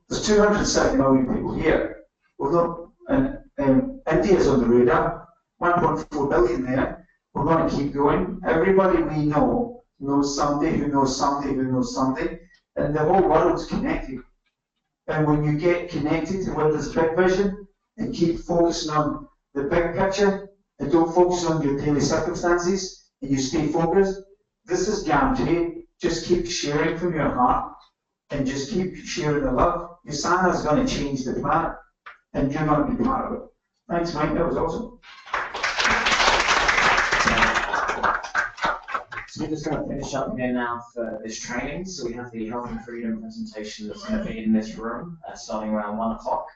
There's 270 million people here. And India's on the radar, 1.4 billion there. We're going to keep going. Everybody we know knows somebody who knows somebody who knows somebody, and the whole world's connected. And when you get connected with this big vision and keep focusing on the big picture and don't focus on your daily circumstances and you stay focused, this is guaranteed. Just keep sharing from your heart and just keep sharing the love. USANA is going to change the planet and you're going to be part of it. Thanks, Mike. That was awesome. So we're just going to finish up here now for this training. So we have the health and freedom presentation that's going to be in this room starting around 1 o'clock.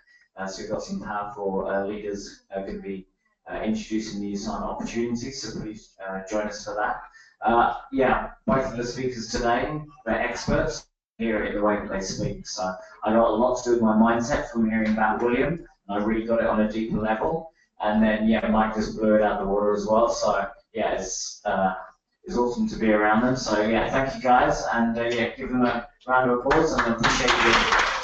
So we've got some powerful leaders going to be introducing these opportunities, so please join us for that. Yeah, both of the speakers today, they're experts here in the way that they speak. So I got a lot to do with my mindset from hearing about William, and I really got it on a deeper level. And then, yeah, Mike just blew it out of the water as well. So, yeah, it's awesome to be around them. So, yeah, thank you guys, and yeah, give them a round of applause, and I appreciate you.